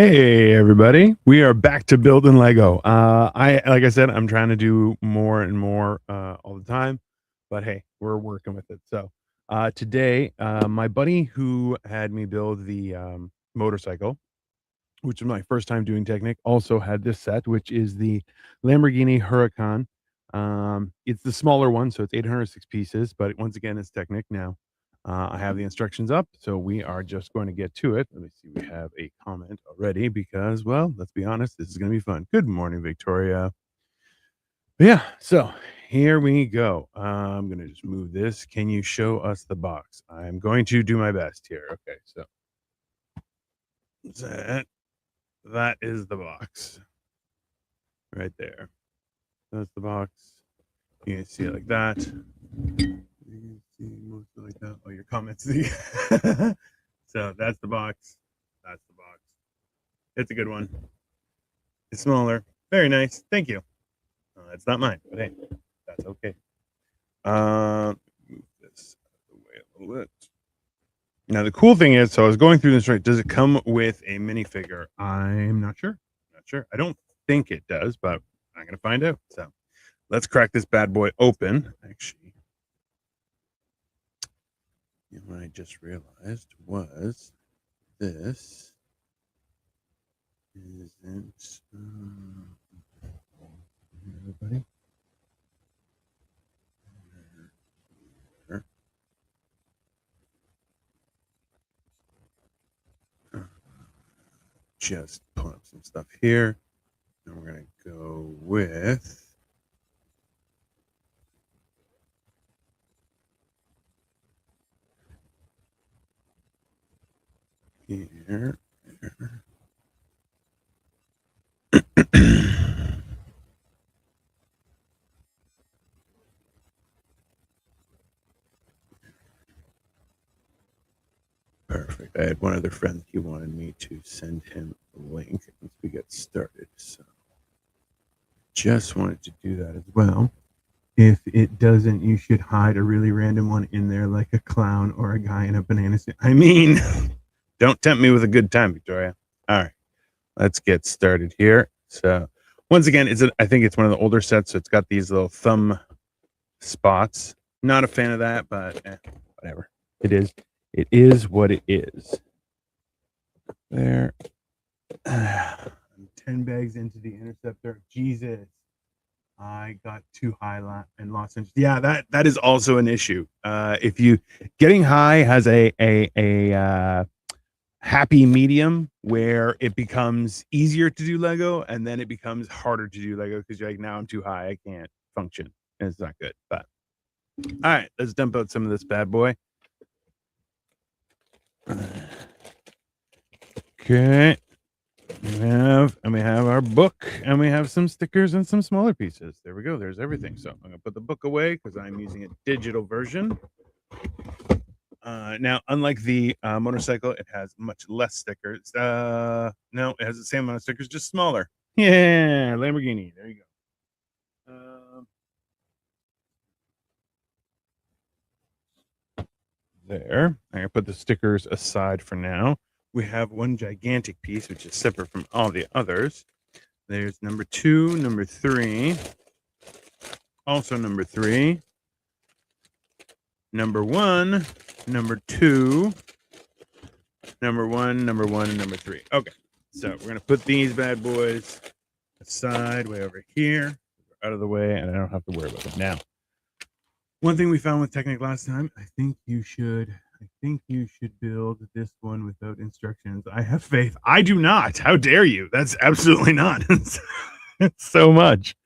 Hey everybody, we are back to building Lego. Like I said, I'm trying to do more and more all the time, but hey, we're working with it. So today, my buddy who had me build the motorcycle, which is my first time doing Technic, also had this set, which is the Lamborghini Huracan. It's the smaller one, so it's 806 pieces, but once again, it's Technic now. I have the instructions up, so we are just going to get to it. Let me see. We have a comment already because, well, let's be honest, this is going to be fun. Good morning, Victoria. But yeah, so here we go. I'm going to just move this. Can you show us the box? I'm going to do my best here. Okay, so that is the box right there. That's the box. You can see it like that. You can see mostly like that. Oh, your comments. So that's the box. That's the box. It's a good one. It's smaller. Very nice. Thank you. It's not mine, but hey, that's okay. Move this out of the way a little bit. Now the cool thing is, so I was going through this. Right? Does it come with a minifigure? I'm not sure. Not sure. I don't think it does, but I'm gonna find out. So let's crack this bad boy open. Actually, what I just realized was this isn't. Everybody. Just pull up some stuff here, and we're gonna go with. Here. Perfect. I had one other friend, he wanted me to send him a link once we get started. So just wanted to do that as well. If it doesn't, you should hide a really random one in there like a clown or a guy in a banana suit. I mean, don't tempt me with a good time, Victoria. All right, let's get started here. So once again, I think it's one of the older sets, so it's got these little thumb spots. Not a fan of that, but whatever. It is what it is. There. I'm 10 bags into the Interceptor. Jesus. I got too high and lost interest. Yeah, that is also an issue. If you getting high has a happy medium where it becomes easier to do Lego, and then it becomes harder to do Lego because you're like, now I'm too high, I can't function, and it's not good. But all right, let's dump out some of this bad boy. Okay. We have our book, and we have some stickers and some smaller pieces. There we go. There's everything. So I'm gonna put the book away because I'm using a digital version. Now, unlike the motorcycle, it has much less stickers. No, it has the same amount of stickers, just smaller. Yeah, Lamborghini. There you go. There. I'm gonna put the stickers aside for now. We have one gigantic piece, which is separate from all the others. There's number 2, number 3, also number 3, number 1, number 2, number 1, number 1, and number 3. Okay, so we're going to put these bad boys aside way over here, out of the way, and I don't have to worry about them. Now, one thing we found with Technic last time, I think you should build this one without instructions. I have faith. I do not. How dare you? That's absolutely not. It's so much.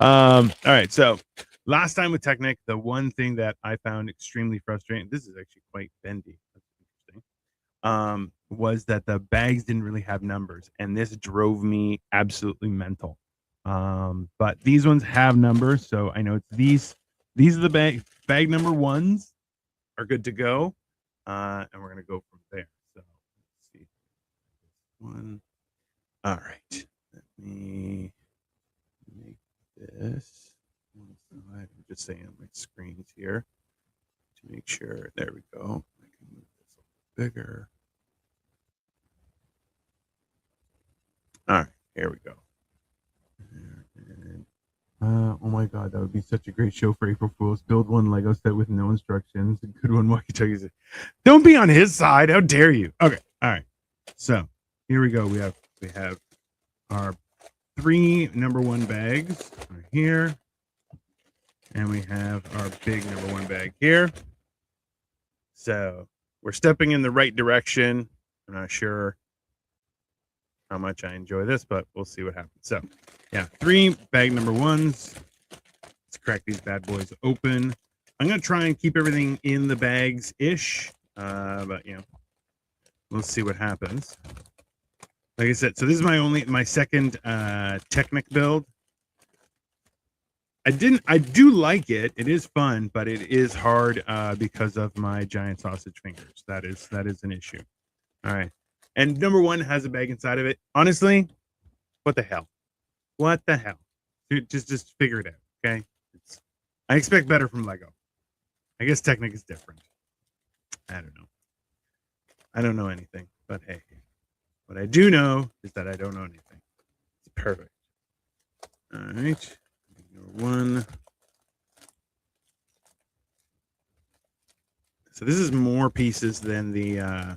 All right. So last time with Technic, the one thing that I found extremely frustrating, this is actually quite bendy. That's interesting. Was that the bags didn't really have numbers, and this drove me absolutely mental. But these ones have numbers, so I know it's these. These are the bag number 1s are good to go. And we're going to go from there. So let's see. One. All right. Let me make this one side. I'm just saying on my screens here to make sure. There we go. I can move this a little bigger. Here we go. Oh my God, that would be such a great show for April Fools. Build one Lego set with no instructions. A good one, walkie-talkies. Don't be on his side. How dare you? Okay, all right. So here we go. We have our 3 number 1 bags are here, and we have our big number 1 bag here. So we're stepping in the right direction. I'm not sure how much I enjoy this, but we'll see what happens. So, yeah, 3 bag number 1s. Let's crack these bad boys open. I'm gonna try and keep everything in the bags ish, but we'll see what happens. Like I said, so this is my second Technic build. I do like it. It is fun, but it is hard because of my giant sausage fingers. That is an issue. All right. And number 1 has a bag inside of it. Honestly, what the hell? What the hell? Dude, just figure it out, okay? I expect better from Lego. I guess Technic is different. I don't know. I don't know anything, but hey, what I do know is that I don't know anything. It's perfect. All right. Number 1. So this is more pieces than the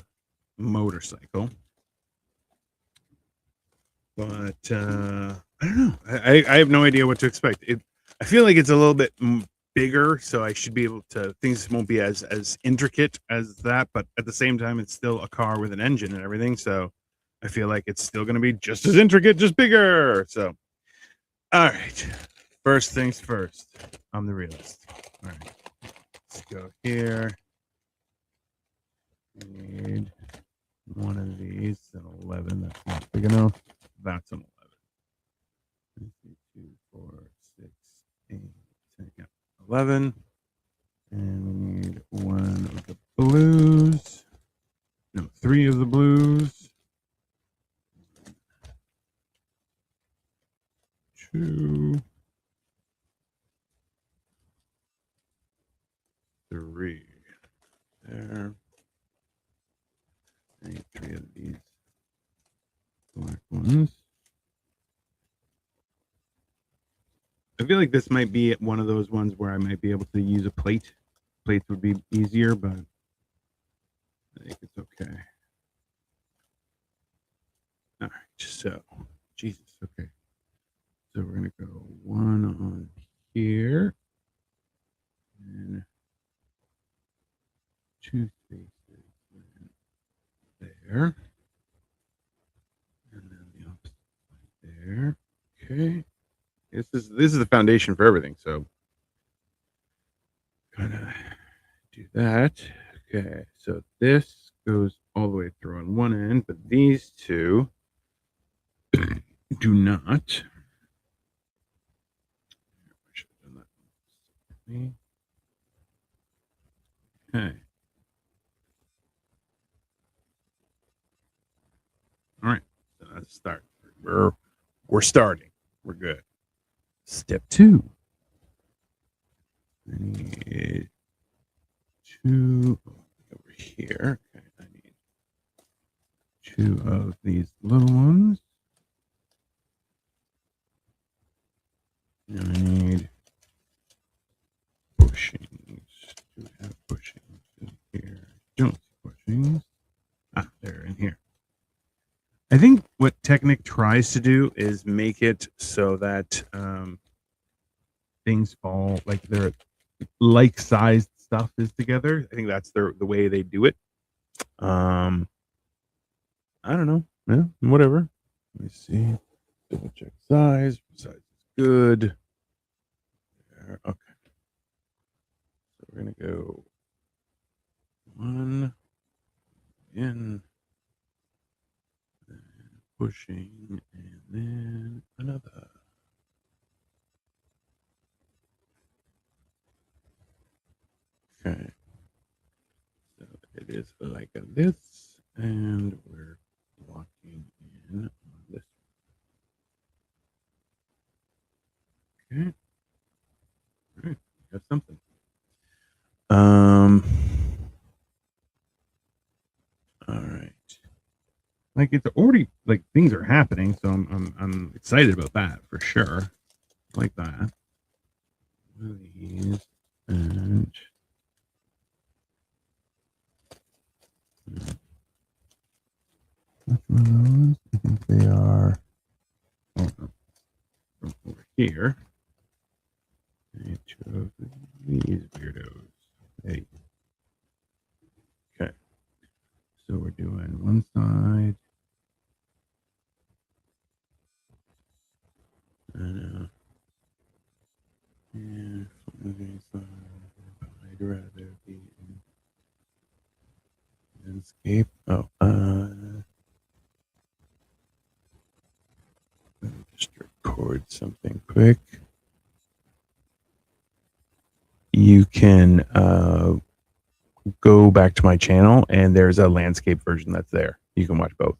motorcycle. But I don't know. I have no idea what to expect. I feel like it's a little bit bigger, so I should be able to. Things won't be as intricate as that, but at the same time, it's still a car with an engine and everything. So I feel like it's still going to be just as intricate, just bigger. So, all right. First things first. I'm the realist. All right. Let's go here. We need one of these. An 11. That's not big enough. That's an 11. 2, 4, 6, 8, 10. Yeah, 11. And we need 1 of the blues. No, 3 of the blues. 2, 3. There. I need 3 of these black ones. I feel like this might be one of those ones where I might be able to use a plate. Plates would be easier, but I think it's okay. All right, so Jesus, okay. So we're gonna go 1 on here and 2 spaces there, and then the opposite there. Okay, this is the foundation for everything. So gonna do that. Okay, so this goes all the way through on one end, but these 2 do not. I should have done that. Okay. All right. So let's start. We're starting. We're good. Step 2. I need 2 over here. Okay, I need 2 of these little ones. And I need bushings. Do we have bushings in here? Don't see bushings. Ah, they're in here. I think what Technic tries to do is make it so that things fall like they're like-sized stuff is together. I think that's the way they do it. I don't know. Yeah, whatever. Let me see. Double check size. Size is good. There. Okay. So we're gonna go 1 in, pushing, and then another. Okay. So it is like this, and we're walking in on this. Okay. All right. Got something. All right. Like it's already like things are happening, so I'm excited about that for sure. I like that. One of these and which one of those? I think they are from over here. I chose these weirdos. Hey. Okay. So we're doing one side. And I'd rather be in landscape. Oh, let me just record something quick. You can go back to my channel, and there's a landscape version that's there. You can watch both.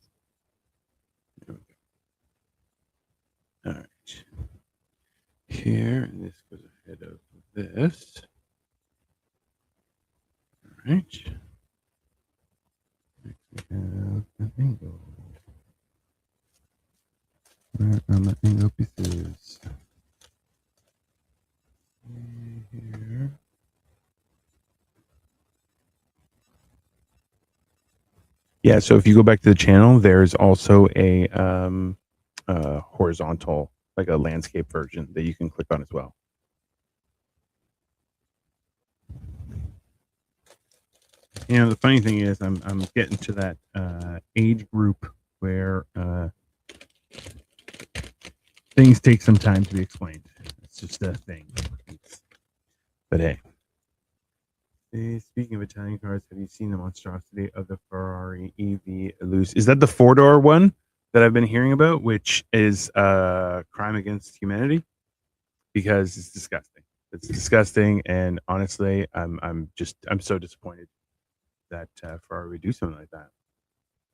All right. Here, and this goes ahead of this. All right. Next we have an angle. Where are my angle pieces? Here. Yeah, so if you go back to the channel, there's also a horizontal, like a landscape version that you can click on as well. You know, the funny thing is I'm getting to that age group where things take some time to be explained. It's just a thing. But hey. Speaking of Italian cars, have you seen the monstrosity of the Ferrari EV Loose? Is that the four-door one that I've been hearing about, which is a crime against humanity? Because it's disgusting. It's disgusting, and honestly, I'm so disappointed that Ferrari would do something like that.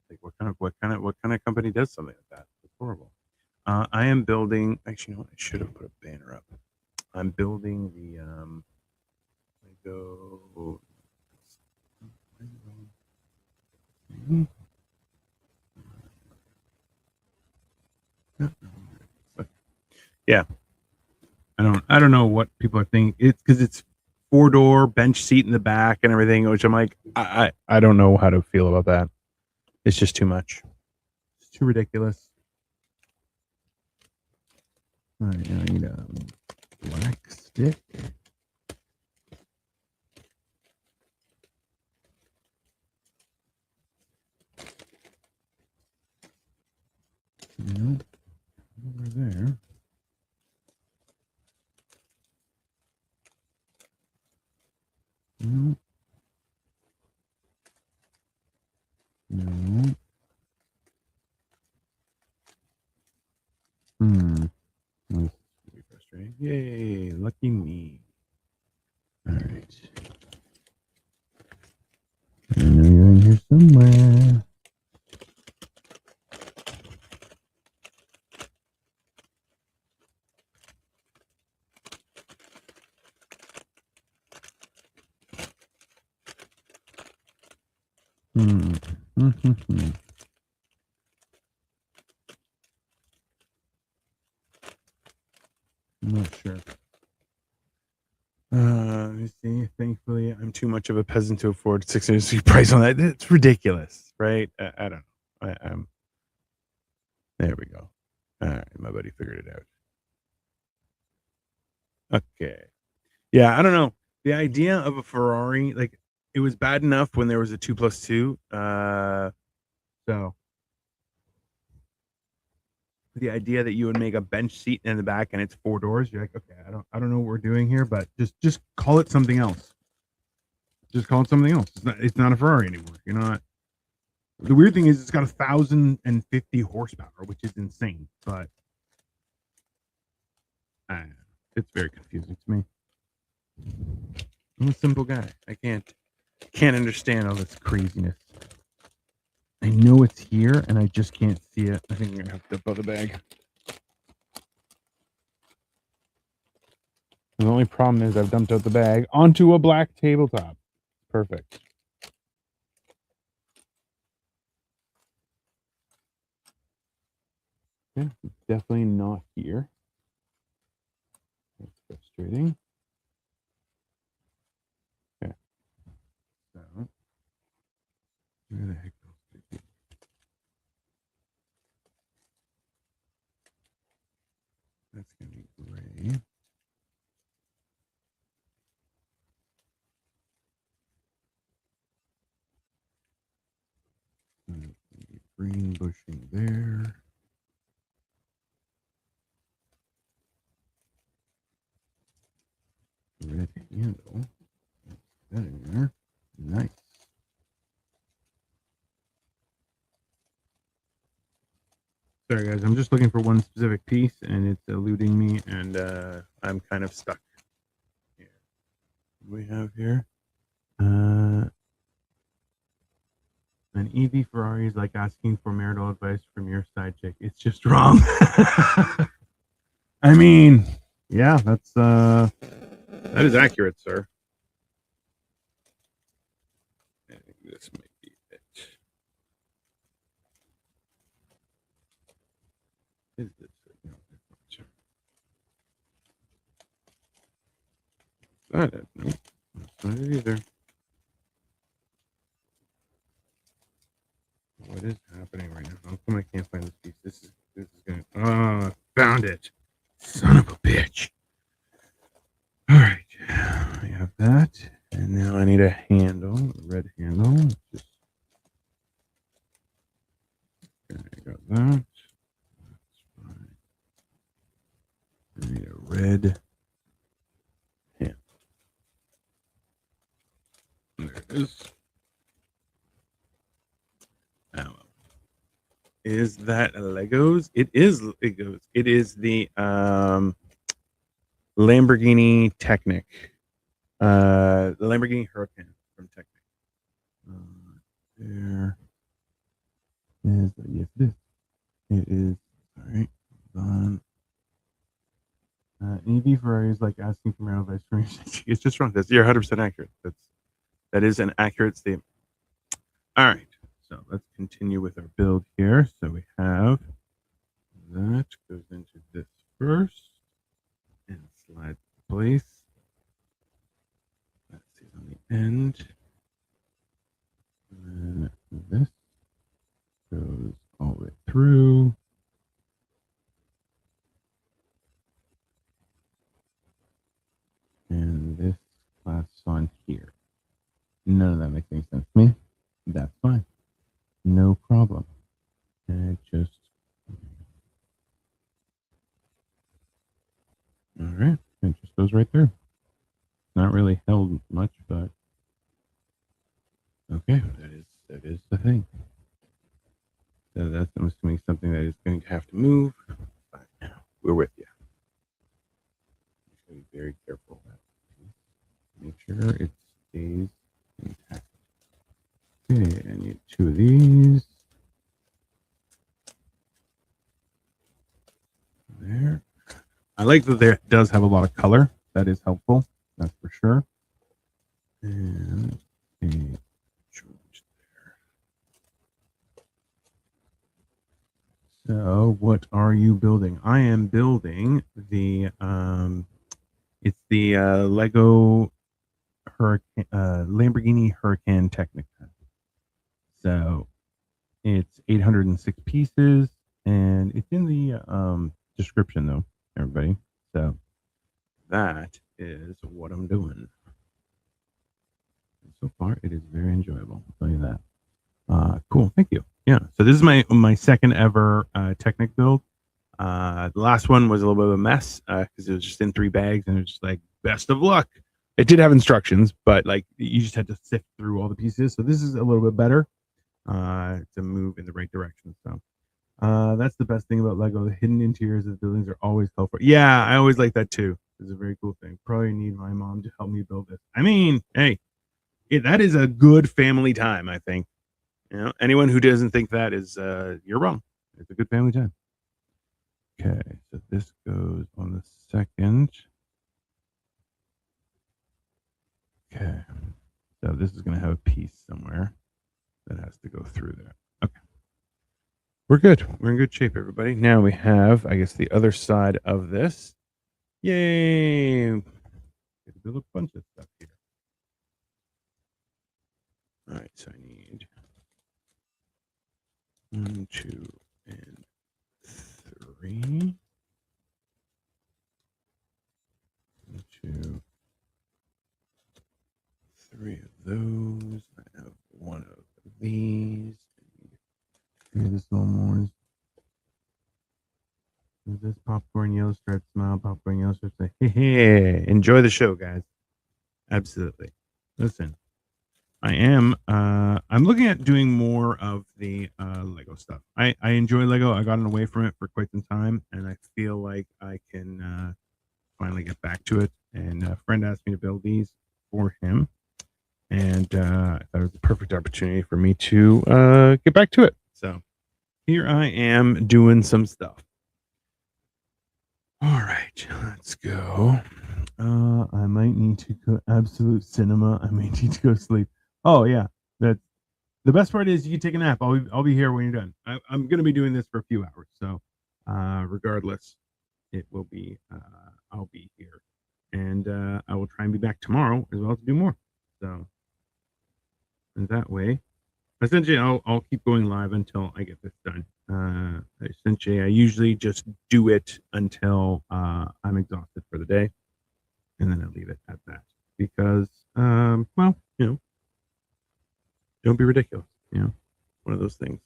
Like, what kind of company does something like that? It's horrible. I am building. Actually, you know what? I should have put a banner up. I'm building the Lego. Yeah, I don't know what people are thinking. It's because it's four-door bench seat in the back and everything, which I'm like, I don't know how to feel about that. It's just too much. It's too ridiculous. All right, now I need a black stick. Nope. Over there. Nope. No. That's pretty frustrating. Yay, lucky me. All right. I know you're in here somewhere. I'm not sure. Let me see. Thankfully, I'm too much of a peasant to afford $600 price on that. It's ridiculous, right? I don't know. I'm. There we go. All right, my buddy figured it out. Okay. Yeah, I don't know. The idea of a Ferrari, like, it was bad enough when there was a 2+2. So the idea that you would make a bench seat in the back and it's four doors, you're like, okay, I don't know what we're doing here, but just call it something else. Just call it something else. It's not a Ferrari anymore. You're not. The weird thing is it's got 1,050 horsepower, which is insane, but it's very confusing to me. I'm a simple guy. I can't understand all this craziness. I know it's here and I just can't see it. I think I'm gonna have to put the bag. The only problem is I've dumped out the bag onto a black tabletop. Perfect. Okay, definitely not here. That's frustrating. Okay, so where the heck else did it? That's gonna be gray. Green bushing there. Red handle. That in there. Nice. Sorry guys, I'm just looking for one specific piece and it's eluding me and I'm kind of stuck. Here. What do we have here? An EV Ferrari is like asking for marital advice from your side chick. It's just wrong. I mean, yeah, that is accurate, sir. I think this might be it. Is this it? No, that's not it. Nope, that's not it either. What is happening right now? How come I can't find this piece? This is gonna. Oh, found it. Son of a bitch. All right, we have that, and now I need a handle, a red handle. Just okay, I got that. That's fine. I need a red handle. There it is. Oh, is that a Legos? It is Legos. It is the Lamborghini Technic, the Lamborghini Huracan from Technic. There is yes, it is. It is. All right, hold on. EV Ferrari is like asking for marital advice from your. It's just wrong. You're 100% accurate. That is an accurate statement. All right, so let's continue with our build here. So we have that goes into this first and slides in place. That's it on the end. And then this goes all the way through. And this clasps on here. None of that makes any sense to me. That's fine. No problem. And it just all right. It just goes right through. Not really held much, but okay, that is the thing. So that's I'm assuming something that is going to have to move. But we're with you. Be very careful. Make sure it stays intact. Okay, I need 2 of these. There. I like that there does have a lot of color. That is helpful. That's for sure. And a George there. So, what are you building? I am building the it's the Lego Lamborghini Huracan Technica. So, it's 806 pieces, and it's in the description though, everybody. So that is what I'm doing. And so far, it is very enjoyable. I'll tell you that. Cool, thank you. Yeah, so this is my second ever Technic build. The last one was a little bit of a mess because it was just in 3 bags, and it was just like best of luck. It did have instructions, but like you just had to sift through all the pieces. So this is a little bit better to move in the right direction. So that's the best thing about Lego. The hidden interiors of the buildings are always colorful. Yeah, I always like that too. It's a very cool thing. Probably need my mom to help me build this. I mean, hey, that is a good family time, I think. You know, anyone who doesn't think that is you're wrong. It's a good family time. Okay, so this goes on the second. Okay, so this is going to have a piece somewhere that has to go through there. Okay. We're good. We're in good shape, everybody. Now we have, I guess, the other side of this. Yay! There's a bunch of stuff here. All right, so I need 1, 2, and 3. 1, 2, 3 of those. I have 1 of these. 3 of the small ones. Is this popcorn yellow stripe smile? Popcorn yellow stripe. Hey, enjoy the show, guys. Absolutely. Listen, I'm looking at doing more of the Lego stuff. I enjoy Lego. I gotten away from it for quite some time, and I feel like I can finally get back to it. And a friend asked me to build these for him, and I thought it was the perfect opportunity for me to get back to it. So here I am doing some stuff. All right, let's go. I might need to go absolute cinema. I may need to go sleep. Oh yeah, that's the best part is you can take a nap. I'll be here when you're done. I'm gonna be doing this for a few hours, so regardless, it will be I'll be here, and I will try and be back tomorrow as well to do more. So and that way, essentially, I'll keep going live until I get this done. Essentially, I usually just do it until I'm exhausted for the day, and then I leave it at that because well, don't be ridiculous. One of those things.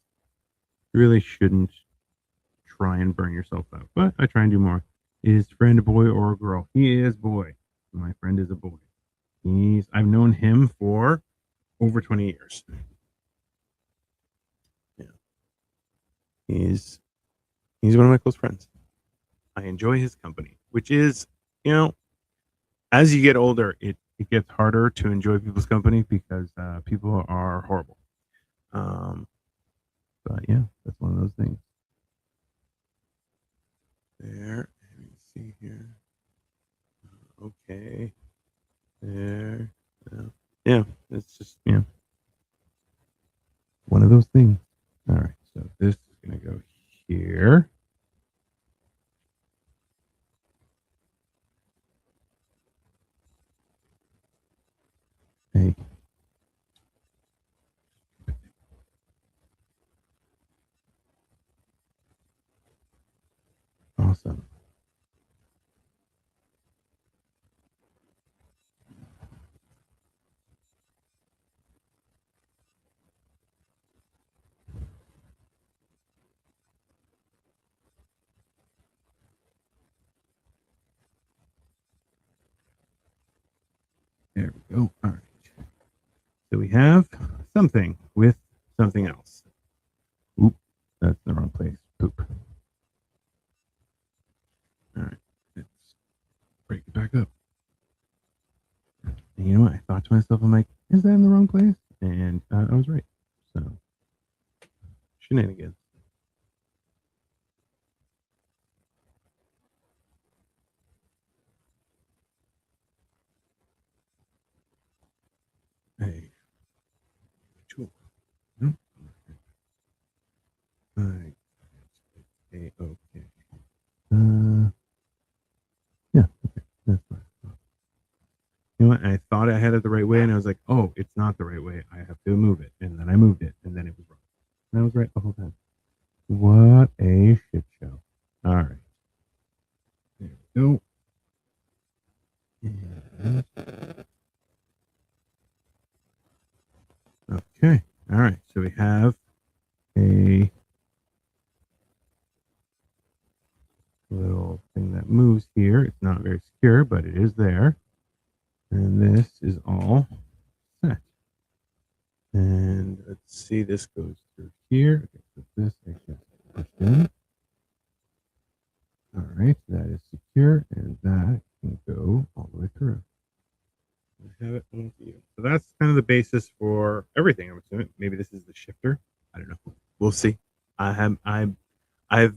You really shouldn't try and burn yourself out, but I try and do more. Is friend a boy or a girl? He is boy. My friend is a boy. I've known him for over 20 years. Yeah. He's one of my close friends. I enjoy his company, which is, as you get older, it gets harder to enjoy people's company because people are horrible. But yeah, that's one of those things. There. Let me see here. Okay. There. Yeah, it's just, one of those things. All right, so this is going to go here. Hey. Awesome. There we go. All right. So we have something with something else. Oop, that's the wrong place. Poop. All right, let's break it back up. And you know what? I thought to myself, I'm like, is that in the wrong place? And I was right. So, shenanigans. Hey. Cool. Hmm? All right. Okay. Okay. Yeah. Okay. That's fine. You know what? I thought I had it the right way, and I was like, oh, it's not the right way. I have to move it. And then I moved it, and then it was wrong. And I was right the whole time. What a shit show. All right. There we go. Okay. All right. So we have a little thing that moves here. It's not very secure, but it is there. And this is all set. And let's see, this goes through here. Okay, so this I can push in. All right, that is secure, and that can go all the way through. I have it on view. So that's kind of the basis for everything. I'm assuming maybe this is the shifter. I don't know. We'll see. I've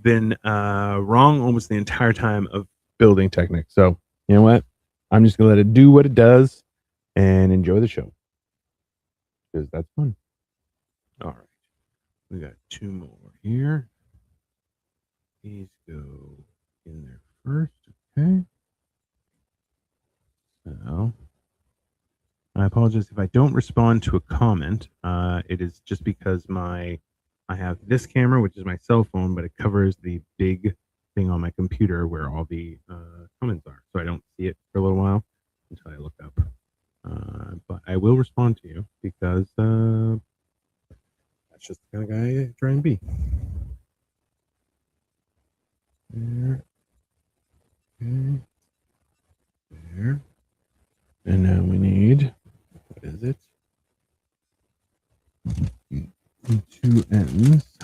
been wrong almost the entire time of building Technic. So you know what? I'm just gonna let it do what it does and enjoy the show because that's fun. All right. We got 2 more here. These go in there first. Okay. So I apologize if I don't respond to a comment. It is just because I have this camera, which is my cell phone, but it covers the big thing on my computer where all the comments are. So I don't see it for a little while until I look up. But I will respond to you because that's just the kind of guy I try and be. There. Okay. There. And now we need, what is it? 2 ends.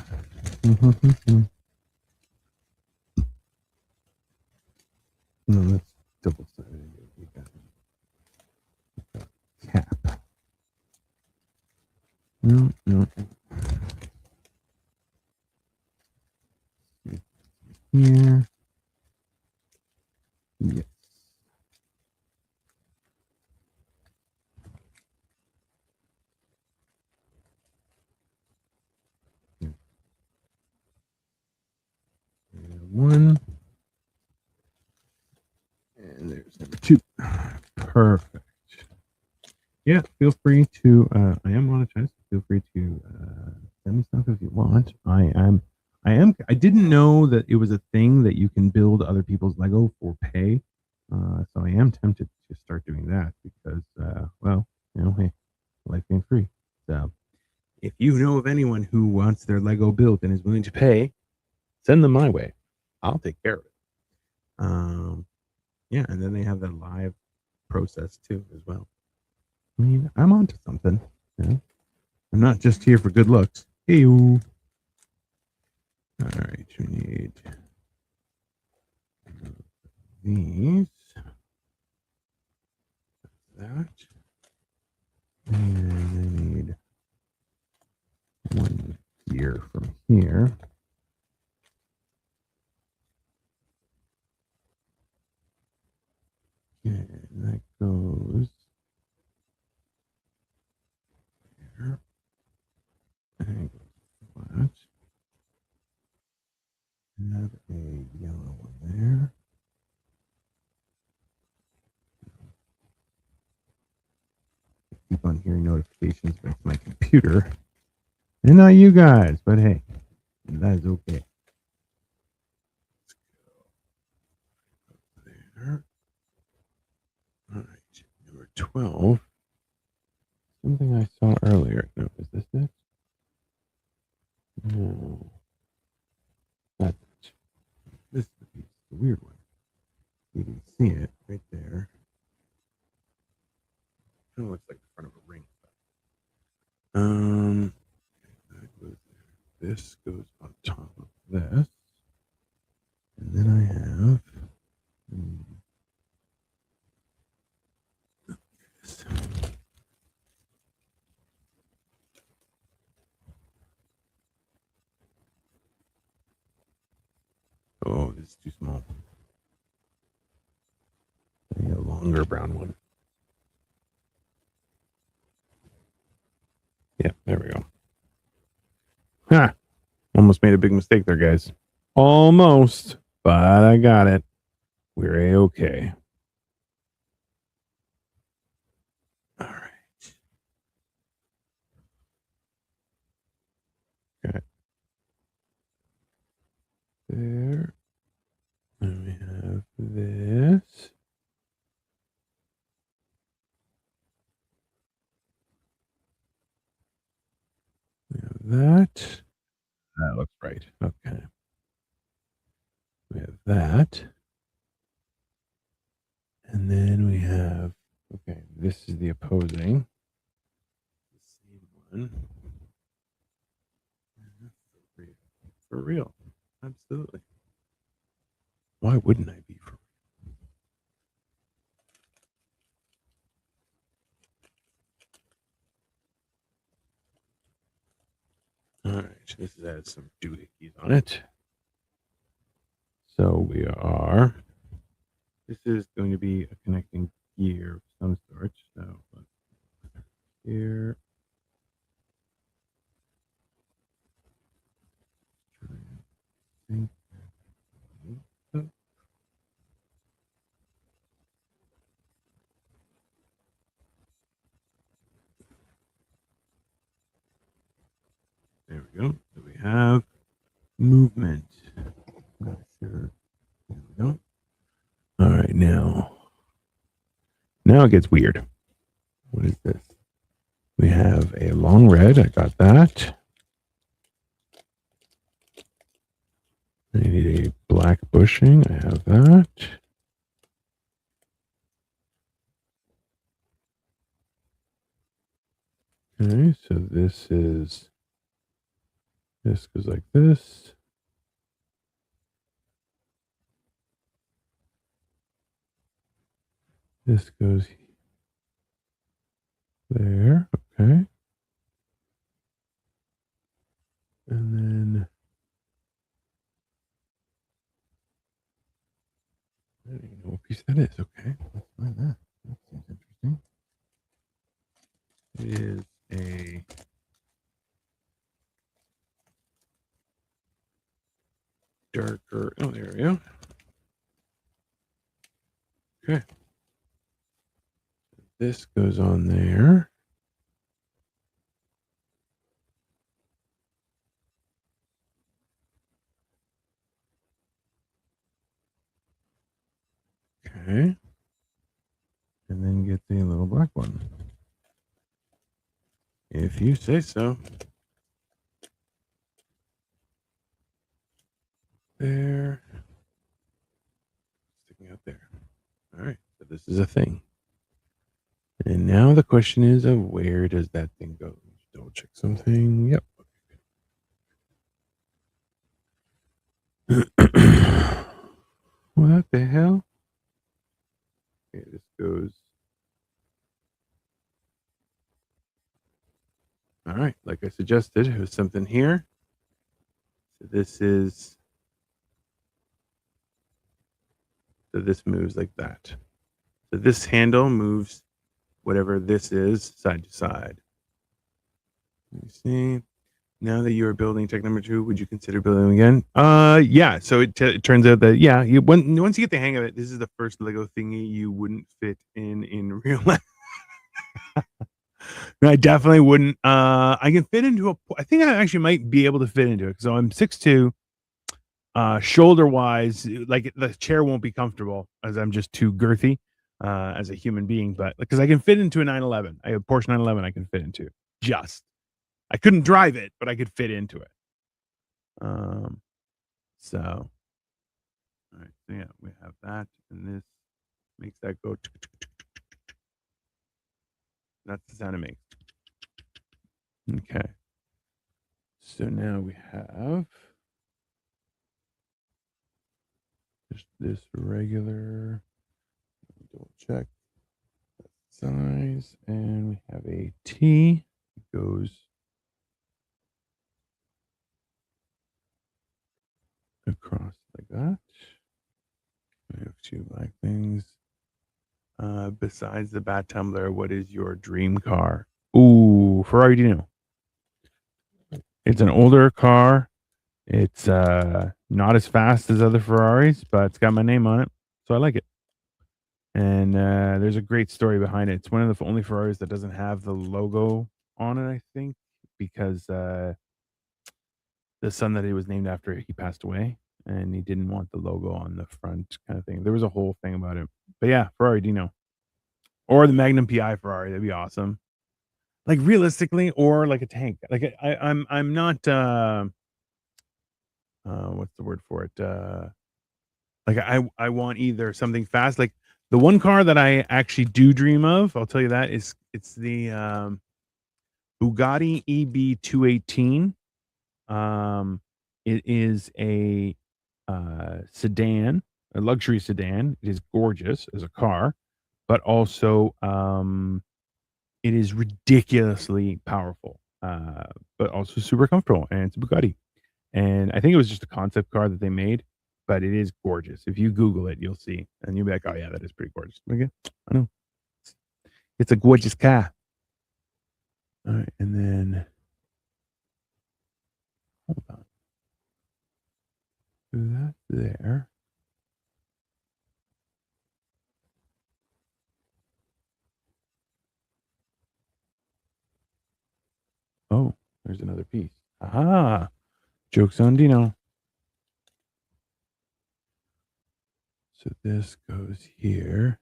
No, that's double-sided. We got cap. No. Here. Yes. And 1. And there's number 2. Perfect. Yeah, feel free to. I am monetized. Feel free to send me stuff if you want. I am. I didn't know that it was a thing that you can build other people's Lego for pay. So I am tempted to start doing that because, well, hey, life ain't free. So if you know of anyone who wants their Lego built and is willing to pay, send them my way. I'll take care of it. Yeah, and then they have the live process too as well. I mean, I'm onto something. I'm not just here for good looks. Hey, all right, we need these, that, and I need 1 here from here. And that goes there. And flat. Have a yellow one there. I keep on hearing notifications, but it's my computer. And not you guys, but hey, that is okay. Let's go there. All right, number 12. Something I saw earlier. No, is this it? No. That's it. This is the piece, the weird one. You can see it right there. Kind of looks like the front of a ring. That goes there. This goes on top of this. And then I have this. Oh, this is too small. I need a longer brown one. Yeah, there we go. Ha! Almost made a big mistake there, guys. Almost, but I got it. We're A-okay. All right. Okay. There. And we have this. We have that. That looks right. Okay. We have that. And then we have, okay, this is the opposing. The same one. For real. Absolutely. Why wouldn't I be for real? All right. This has some doohickeys on it. So we are, this is going to be a connecting gear of some sort. So here. thing. There we go. So we have movement. Not sure. There we go. All right, now it gets weird. What is this? We have a long red. I got that. I need a black bushing. I have that. Okay, so this goes like this. This goes there. Okay. And then I don't even know what piece that is. Okay, let's find that. That seems interesting. It is a darker. Oh, there we go. Okay. This goes on there. Okay. And then get the little black one. If you say so. There. Sticking out there. All right. So this is a thing. And now the question is of where does that thing go? Double check something. Yep. What the hell? Okay, this goes. All right, like I suggested, it was something here. So this moves like that. So this handle moves whatever this is side to side. Let me see. Now that you are building tech number 2, would you consider building again? Yeah. So it turns out that once you get the hang of it, this is the first Lego thingy you wouldn't fit in real life. I definitely wouldn't. I can fit into I think I actually might be able to fit into it. So I'm 6'2". Shoulder wise, like the chair won't be comfortable as I'm just too girthy as a human being. But because I can fit into a 911, I have a Porsche 911 I can fit into. I couldn't drive it, but I could fit into it. So, all right. So yeah, we have that, and this makes that go. That's the sound it makes. Okay. So now we have just this regular. Double check size, and we have a T. It goes across like that. We have 2 black things. Besides the Bat Tumbler, what is your dream car? Ooh, Ferrari Dino. It's an older car. It's not as fast as other Ferraris, but it's got my name on it, so I like it. And there's a great story behind it. It's one of the only Ferraris that doesn't have the logo on it, I think, because the son that it was named after, he passed away, and he didn't want the logo on the front, kind of thing. There was a whole thing about it, but yeah, Ferrari Dino or the Magnum PI Ferrari. That'd be awesome. Like realistically, or like a tank. Like I'm not. What's the word for it? Like I want either something fast, like the one car that I actually do dream of. I'll tell you that it's the Bugatti EB218. It is a sedan, a luxury sedan. It is gorgeous as a car, but also it is ridiculously powerful, but also super comfortable. And it's a Bugatti. And I think it was just a concept car that they made, but it is gorgeous. If you Google it, you'll see, and you'll be like, "Oh yeah, that is pretty gorgeous." Okay, I know it's a gorgeous car. All right, and then hold on. there. Oh, there's another piece. Aha! Joke's on Dino. So this goes here.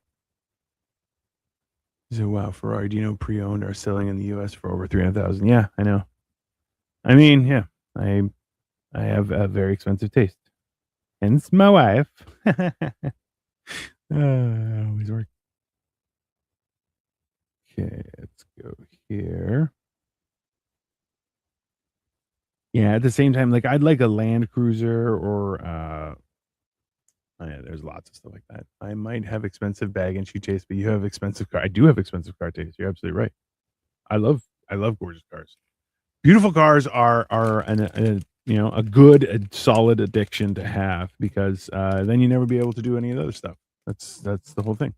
So wow, Ferrari Dino pre-owned are selling in the U.S. for over 300,000. Yeah, I know. I mean, yeah, I have a very expensive taste. Hence my wife. Always work. Okay, let's go here. Yeah, at the same time, like I'd like a Land Cruiser or oh yeah, there's lots of stuff like that. I might have expensive bag and shoe taste, but you have expensive car. I do have expensive car taste. You're absolutely right. I love gorgeous cars. Beautiful cars are a good, solid addiction to have because then you never be able to do any of the other stuff. That's the whole thing.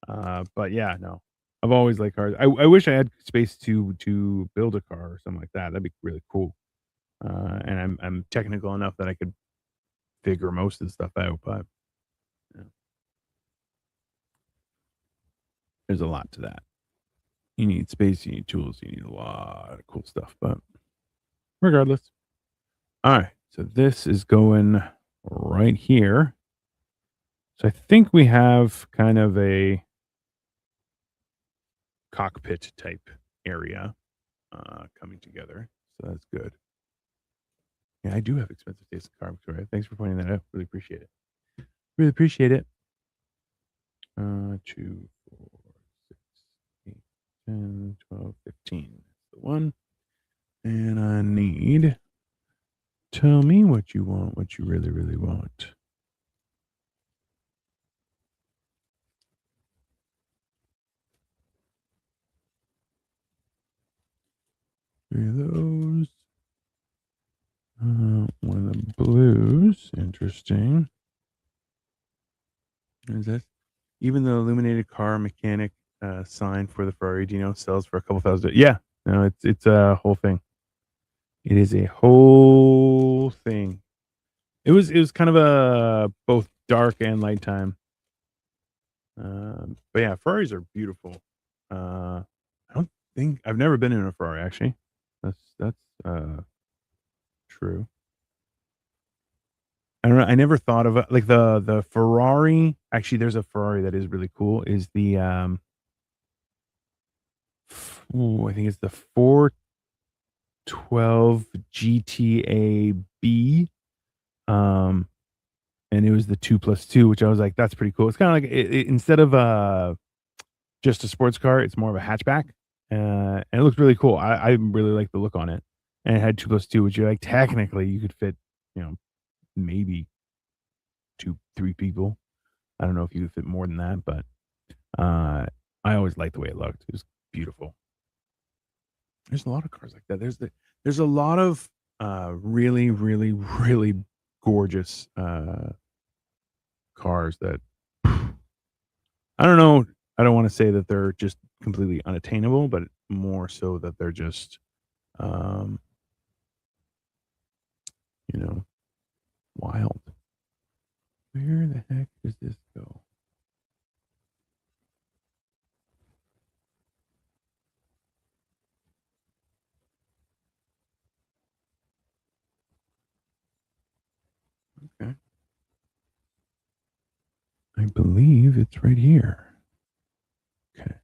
But yeah, no, I've always liked cars. I wish I had space to build a car or something like that. That'd be really cool. And I'm technical enough that I could figure most of the stuff out, but yeah, there's a lot to that. You need space, you need tools, you need a lot of cool stuff. But regardless, all right. So this is going right here. So I think we have kind of a cockpit type area coming together. So that's good. Yeah, I do have expensive taste in car, Victoria. Thanks for pointing that out. Really appreciate it. Really appreciate it. 2, 4, 6, 8, 10, 12, 15. That's the one. And I need. Tell me what you want, what you really, really want. 3 of those. One of the blues. Interesting. Is that even the illuminated car mechanic sign for the Ferrari Dino sells for a couple thousand? Yeah, no, it's a whole thing. It is a whole thing. It was kind of a both dark and light time. But yeah, Ferraris are beautiful. I don't think I've never been in a Ferrari actually. That's true. I don't know. I never thought of it like the Ferrari. Actually, there's a Ferrari that is really cool. Is the I think it's the 412 GTA B. And it was the 2+2, which I was like, that's pretty cool. It's kind of like instead of just a sports car, it's more of a hatchback. And it looked really cool. I really like the look on it. And it had 2+2, which you're like, technically you could fit, maybe 2-3 people. I don't know if you could fit more than that, but I always liked the way it looked. It was beautiful. There's a lot of cars like that. There's a lot of really, really, really gorgeous cars that I don't know. I don't want to say that they're just completely unattainable, but more so that they're just, um, wild. Where the heck does this go? Okay. I believe it's right here. Okay.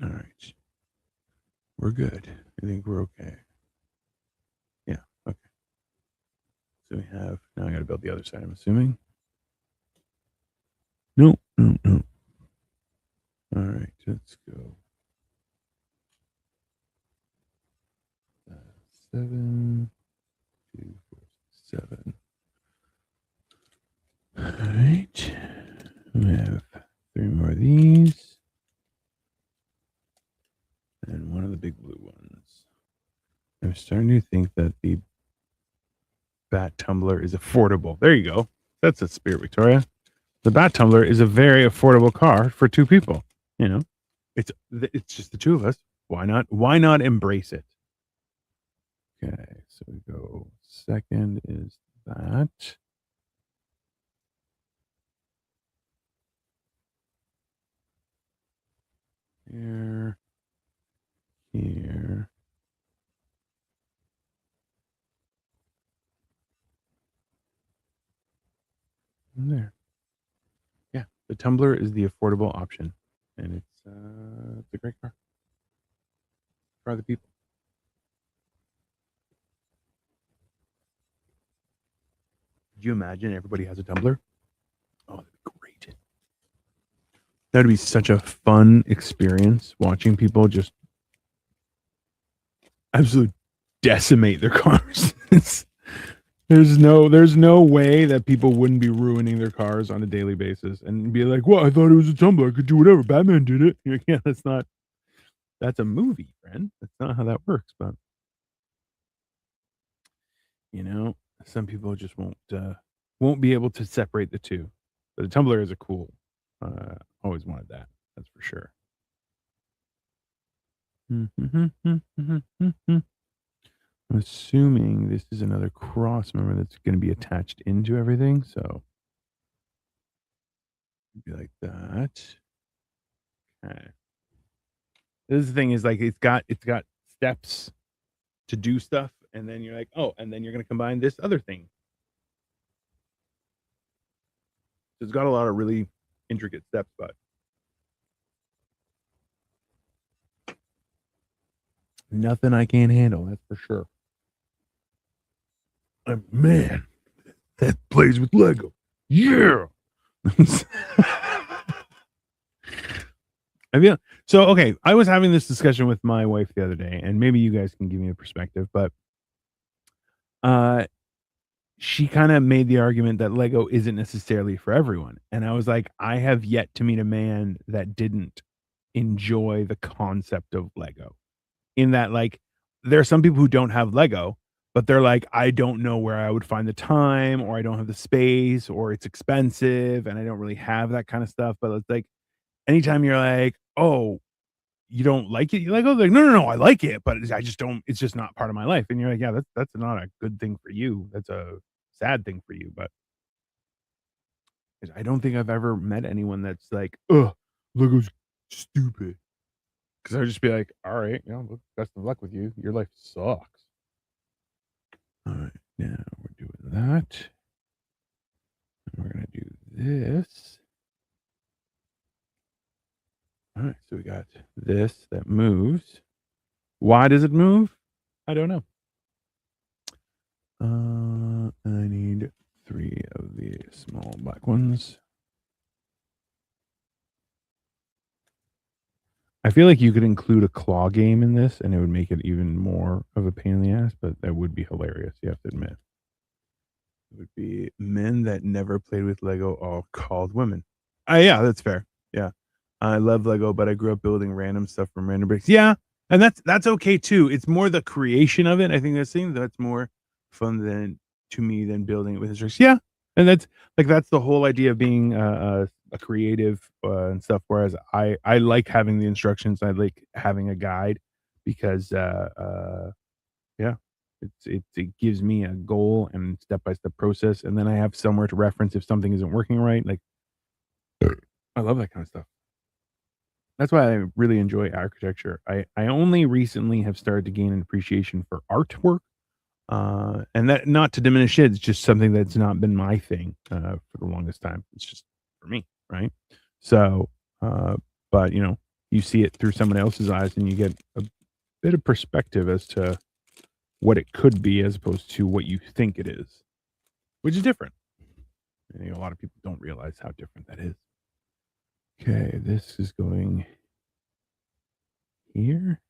All right. We're good. I think we're okay. Yeah. Okay. So we have, now I got to build the other side, I'm assuming. No, no, no. All right. Let's go. 7, 2, 4, 7. All right. We have 3 more of these. And one of the big blue ones. I'm starting to think that the Bat Tumbler is affordable. There you go. That's a spirit, Victoria. The Bat Tumbler is a very affordable car for 2 people, It's just the two of us. Why not embrace it? Okay, so we go second is that. Here, here, and there. Yeah, the Tumbler is the affordable option, and it's a great car for other people. Could you imagine everybody has a Tumbler? Oh, that'd be great. That'd be such a fun experience watching people just absolutely decimate their cars. There's no way that people wouldn't be ruining their cars on a daily basis and be like, "Well, I thought it was a Tumbler. I could do whatever. Batman did it." You're like, yeah, that's a movie, friend. That's not how that works. But you know, some people just won't be able to separate the two. But the Tumbler is a cool. Always wanted that. That's for sure. I'm assuming this is another cross member that's going to be attached into everything. So be like that. Okay. This is the thing is like it's got steps to do stuff, and then you're like, oh, and then you're gonna combine this other thing. So it's got a lot of really intricate steps, but nothing I can't handle, that's for sure. Man, that plays with Lego. Yeah. I feel so okay. I was having this discussion with my wife the other day, and maybe you guys can give me a perspective, but uh she kind of made the argument that Lego isn't necessarily for everyone. And I was like, I have yet to meet a man that didn't enjoy the concept of Lego. In that, like, there are some people who don't have Lego, but they're like, I don't know where I would find the time, or I don't have the space, or it's expensive, and I don't really have that kind of stuff. But it's like, anytime you're like, oh, you don't like it? You like, oh, like, no, no, no, I like it, but I just don't. It's just not part of my life. And you're like, yeah, that's not a good thing for you. That's a sad thing for you. But I don't think I've ever met anyone that's like, ugh, Lego's stupid. Because I would just be like, all right, you know, best of luck with you. Your life sucks. All right, now we're doing that. And we're gonna do this. All right, so we got this that moves. Why does it move? I don't know. I need 3 of the small black ones. I feel like you could include a claw game in this, and it would make it even more of a pain in the ass, but that would be hilarious, you have to admit. It would be men that never played with Lego all called women. Yeah, that's fair. Yeah. I love Lego, but I grew up building random stuff from random bricks. Yeah, and that's okay too. It's more the creation of it. I think that's more fun than to me than building it with instructions. Yeah, and that's the whole idea of being a creative and stuff. Whereas I like having the instructions. I like having a guide because yeah, it gives me a goal and step by step process, and then I have somewhere to reference if something isn't working right. Like I love that kind of stuff. That's why I really enjoy architecture. I only recently have started to gain an appreciation for artwork, and that not to diminish it, it's just something that's not been my thing, for the longest time. It's just for me, right? So, uh, but, you know, you see it through someone else's eyes, and you get a bit of perspective as to what it could be as opposed to what you think it is, which is different. I think a lot of people don't realize how different that is. Okay, this is going here.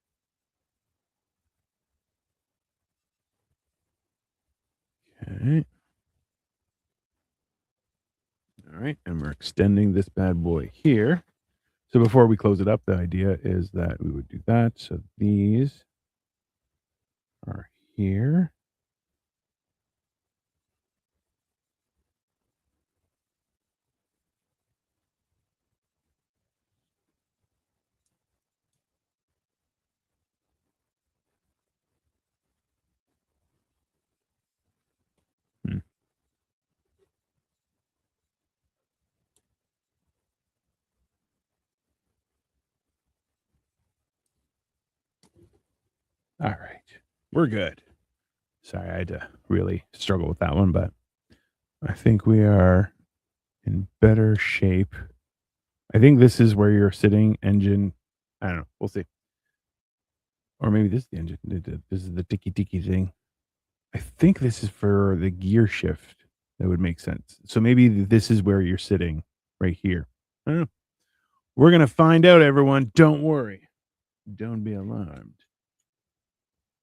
Okay. All right, and we're extending this bad boy here. So before we close it up, the idea is that we would do that. So these are here. All right. We're good. Sorry, I had to really struggle with that one, but I think we are in better shape. I think this is where you're sitting, engine. I don't know. We'll see. Or maybe this is the engine. This is the ticky ticky thing. I think this is for the gear shift. That would make sense. So maybe this is where you're sitting right here. I don't know. We're going to find out, everyone. Don't worry. Don't be alarmed.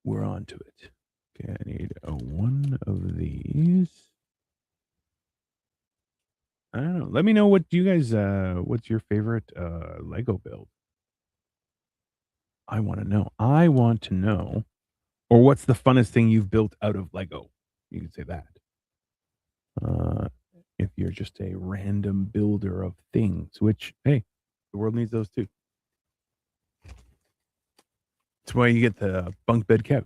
We're on to it. Okay, I need one of these. I don't know. Let me know what you guys what's your favorite Lego build? I want to know. I want to know. Or what's the funnest thing you've built out of Lego? You can say that. Uh if you're just a random builder of things, which hey, the world needs those too. That's why you get the bunk bed couch.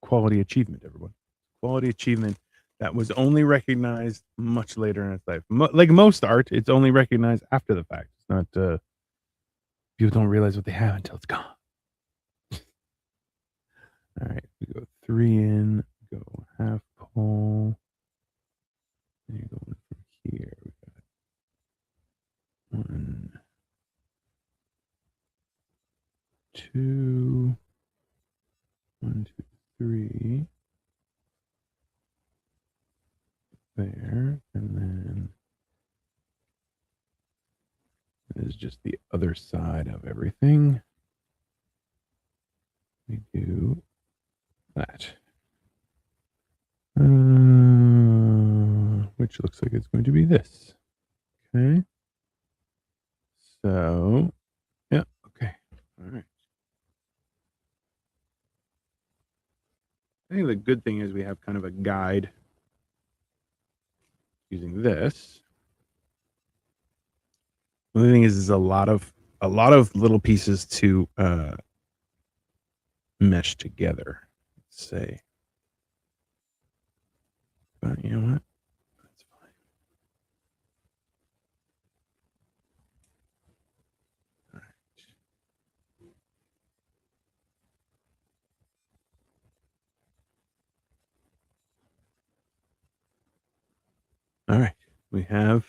Quality achievement, everyone. Quality achievement that was only recognized much later in its life. Like most art, it's only recognized after the fact. It's not people don't realize what they have until it's gone. All right, we go 3 in, go half pole, and you're going from here. We got 1, 2, 1, 2, 3 there, and then this is just the other side of everything. We do that. Which looks like it's going to be this. Okay. So, yeah, okay. All right. I think the good thing is we have kind of a guide using this. The only thing is a lot of little pieces to mesh together. Let's say. But you know what? That's fine. All right. All right. We have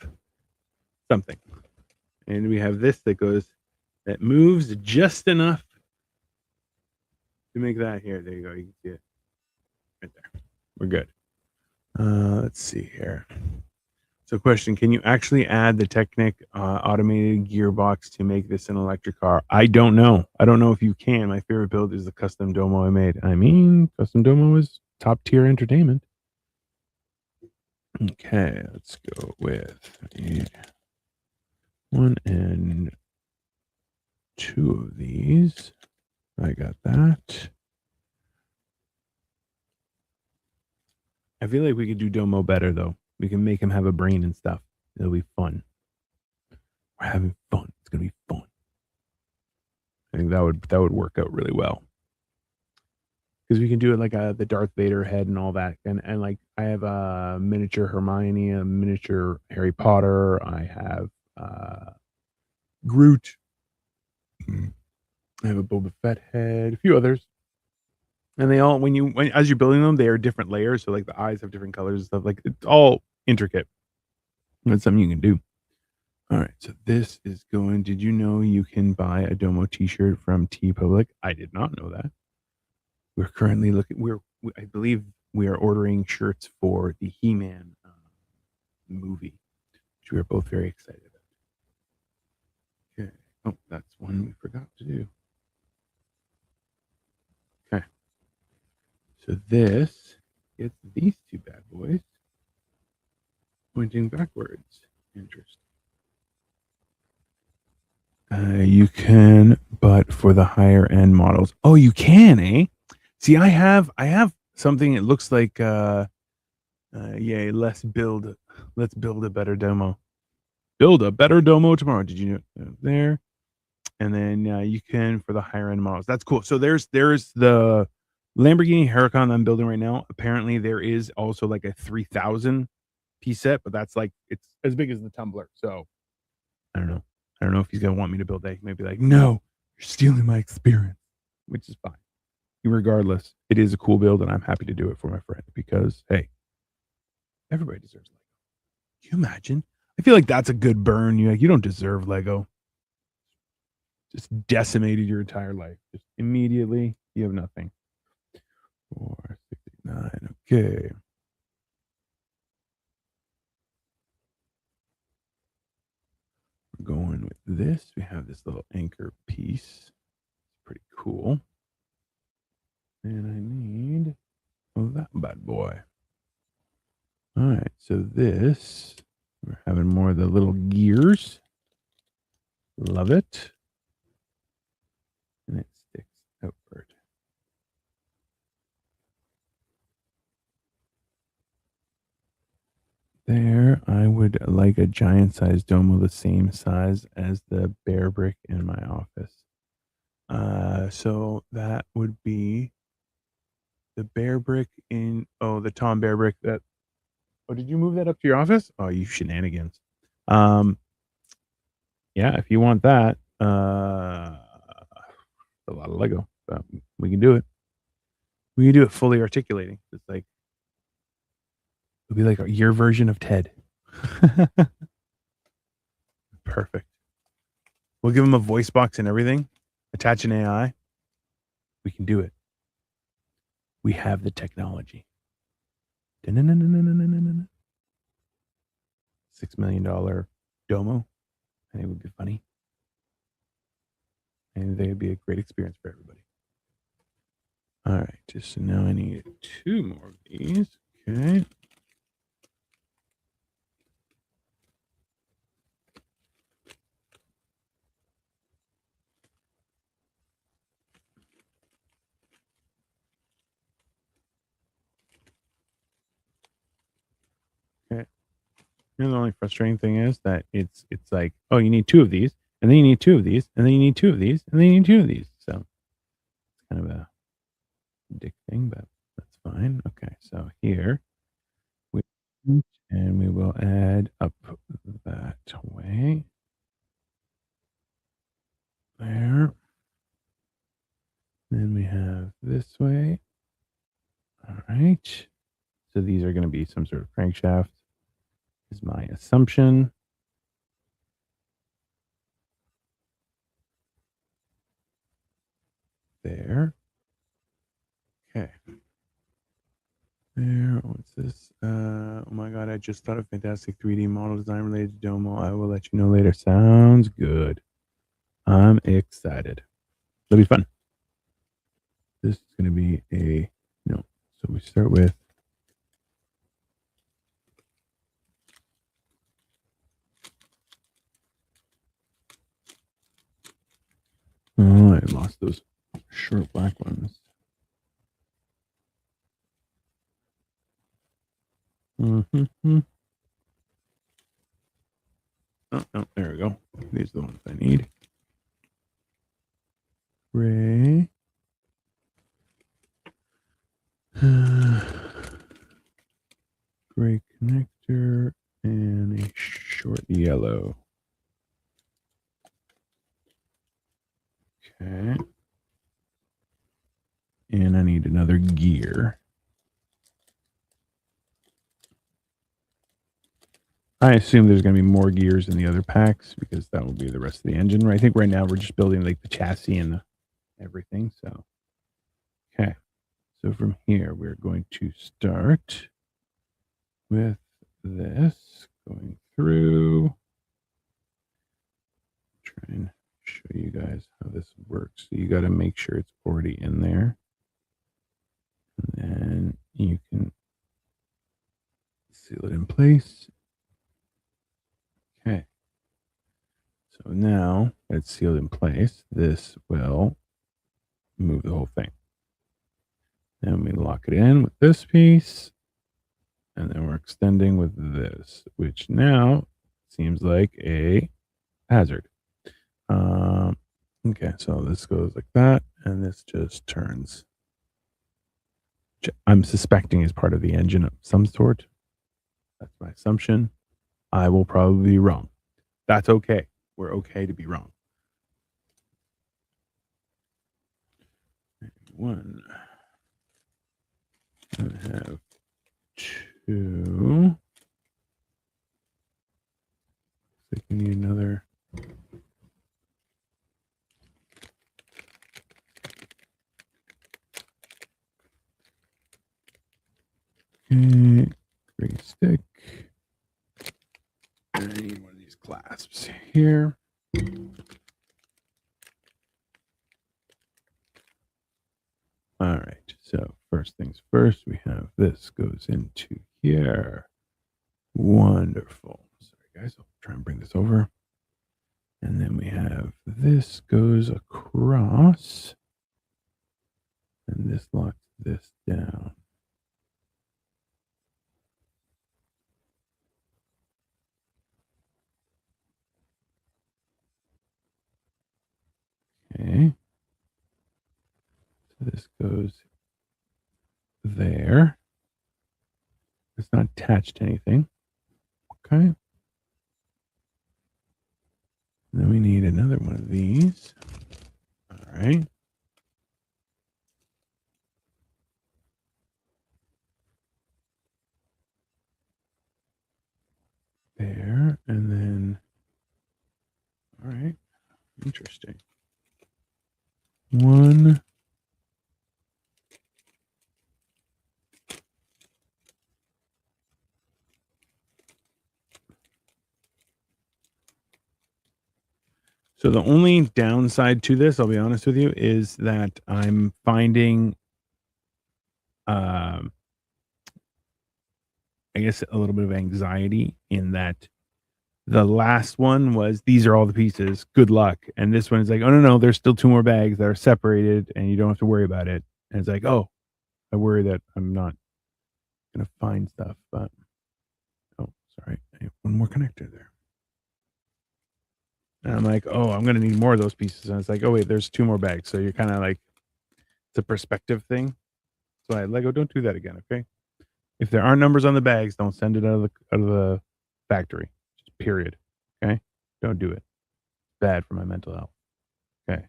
something. And we have this that moves just enough to make that here. There you go. You can see it right there. We're good. Let's see here. So, question: can you actually add the Technic automated gearbox to make this an electric car? I don't know. I don't know if you can. My favorite build is the custom Domo I made. I mean, custom Domo is top tier entertainment. Okay, let's go with 1 and 2 of these. I got that. I feel like we could do Domo better though. We can make him have a brain and stuff. It'll be fun. We're having fun. It's gonna be fun. I think that would work out really well because we can do it like the Darth Vader head and all that, and like I have a miniature Hermione, a miniature Harry Potter. I have Groot. I have a Boba Fett head, a few others, and they all as you're building them, they are different layers. So like the eyes have different colors and stuff. Like it's all intricate. That's something you can do. All right, so this is going. Did you know you can buy a Domo T-shirt from TeePublic? I did not know that. We're currently looking. I believe we are ordering shirts for the He-Man movie, which we are both very excited about. Okay. Oh, that's one we forgot to do. Okay. So this gets these two bad boys pointing backwards. Interesting. You can, but for the higher end models. Oh, you can, eh? See, I have something. It looks like yay. Let's build a better Domo. Build a better Domo tomorrow. Did you know there? And then you can for the higher end models. That's cool. So there's the Lamborghini Huracan I'm building right now. Apparently there is also like a 3,000 piece set, but that's like it's as big as the tumbler. So I don't know. I don't know if he's gonna want me to build that. He might be like, no, you're stealing my experience, which is fine. regardless, it is a cool build, and I'm happy to do it for my friend because, hey, everybody deserves Lego. Can you imagine? I feel like that's a good burn. You don't deserve Lego. Just decimated your entire life. Just immediately, you have nothing. 469. Okay. We're going with this. We have this little anchor piece. Pretty cool. And I need that bad boy. All right. So this, we're having more of the little gears. Love it. And it sticks outward. There, I would like a giant size domo the same size as the bear brick in my office. So that would be the bear brick in the Tom Bear brick that did you move that up to your office? Oh, you shenanigans. Yeah, if you want that, a lot of Lego, but we can do it. We can do it fully articulating. It's like it'll be like your version of Ted. Perfect. We'll give him a voice box and everything. Attach an AI. We can do it. We have the technology. $6 million domo. I think it would be funny. And they would be a great experience for everybody. All right. Just so now I need 2 more of these. Okay. Okay. You know, the only frustrating thing is that it's like, oh, you need 2 of these, and then you need 2 of these, and then you need 2 of these, and then you need 2 of these. So it's kind of a dick thing, but that's fine. Okay, so here and we will add up that way. There. Then we have this way. All right. So these are going to be some sort of crankshaft, is my assumption. There. Okay. There. What's this? Oh my God. I just thought of fantastic 3D model design related to Domo. I will let you know later. Sounds good. I'm excited. It'll be fun. This is going to be so we start with I lost those short black ones. Mm-hmm. Oh, there we go. These are the ones I need. Gray. Gray connector and a short yellow. Okay. And I need another gear. I assume there's going to be more gears in the other packs because that will be the rest of the engine. I think right now we're just building like the chassis and everything. So, okay. So from here, we're going to start with this going through. Try and show you guys how this works. So you got to make sure it's already in there. And then you can seal it in place. Okay. So now it's sealed in place. This will move the whole thing. Then we lock it in with this piece. And then we're extending with this, which now seems like a hazard. Okay, so this goes like that, and this just turns. I'm suspecting is part of the engine of some sort. That's my assumption. I will probably be wrong. That's okay. We're okay to be wrong. one. I have two. I think we need another. Okay, green stick. And I need one of these clasps here. All right, so first things first, we have this goes into here. Wonderful. Sorry, guys, I'll try and bring this over. And then we have this goes across. And this locks this down. Okay. So this goes there. It's not attached to anything. Okay. And then we need another one of these. All right. There. And then, all right. Interesting. One. So the only downside to this, I'll be honest with you, is that I'm finding, I guess, a little bit of anxiety in that the last one was these are all the pieces. Good luck. And this one is like, oh no, there's still two more bags that are separated, and you don't have to worry about it. And it's like, oh, I worry that I'm not gonna find stuff. But oh, sorry, I have one more connector there. And I'm like, oh, I'm gonna need more of those pieces. And it's like, oh wait, there's two more bags. So you're kind of like, it's a perspective thing. So I Lego, don't do that again, okay? If there aren't numbers on the bags, don't send it out of the factory. Just period. Okay? Don't do it. Bad for my mental health. Okay.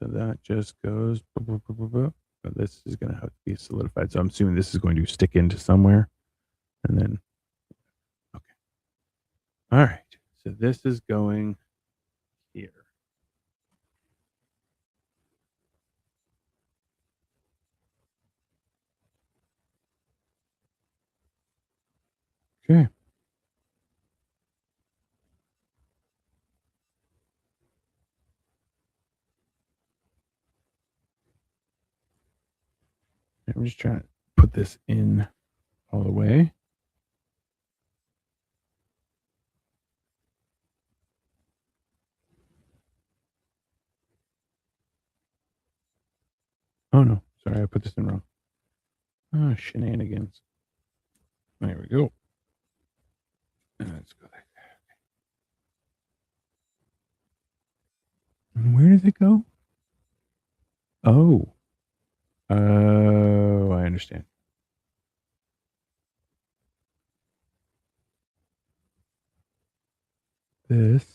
So that just goes. But this is going to have to be solidified. So I'm assuming this is going to stick into somewhere. And then, okay. All right. So this is going here. Okay. I'm just trying to put this in all the way. Oh no, sorry, I put this in wrong. Oh, shenanigans. There we go. Let's go there. And where does it go? Oh. Oh, I understand. This.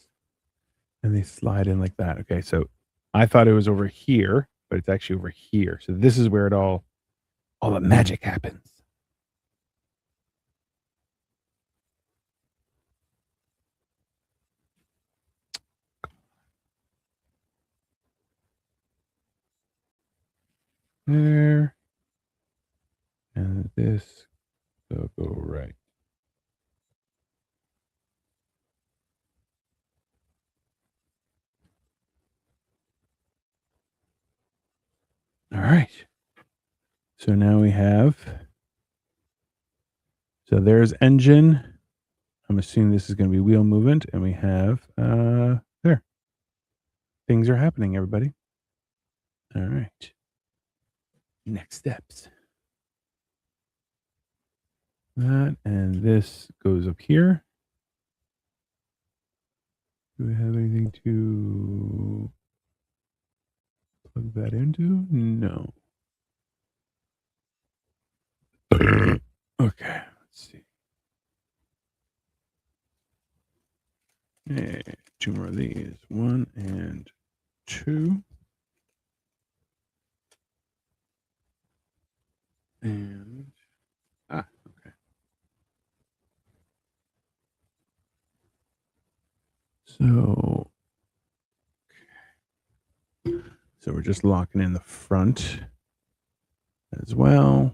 And they slide in like that. Okay, so I thought it was over here, but it's actually over here. So this is where it all the magic happens. There. And this will go right. All right. So now we have. So there's engine. I'm assuming this is going to be wheel movement, and we have there. Things are happening, everybody. All right. Next steps. That and this goes up here. Do we have anything to plug that into? No. Okay, let's see. Two more of these. One and 2. And okay. So we're just locking in the front as well.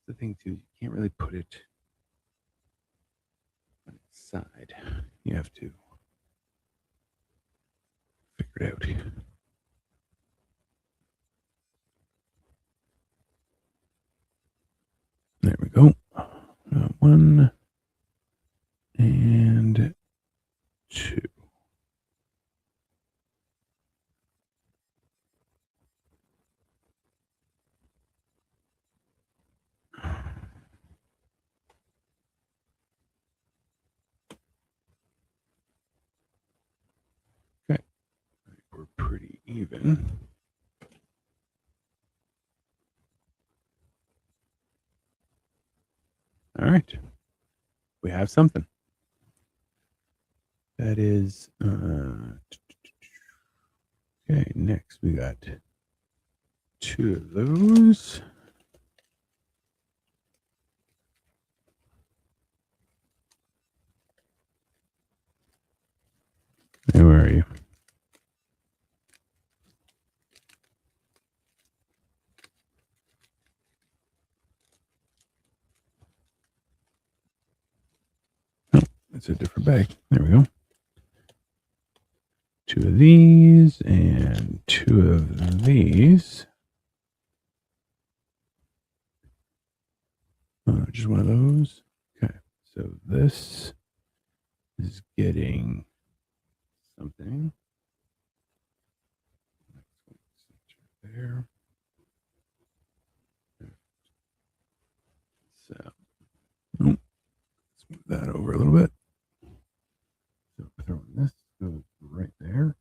The thing too, you can't really put it on its side. You have to figure it out. There we go. 1 and 2. Okay, we're pretty even. All right, we have something. That is okay. Next, we got 2 of those. Hey, where are you? Oh, it's a different bag. There we go. 2 of these and 2 of these. Just one of those. Okay, so this is getting something. There. So, let's move that over a little bit. So throwing this goes right there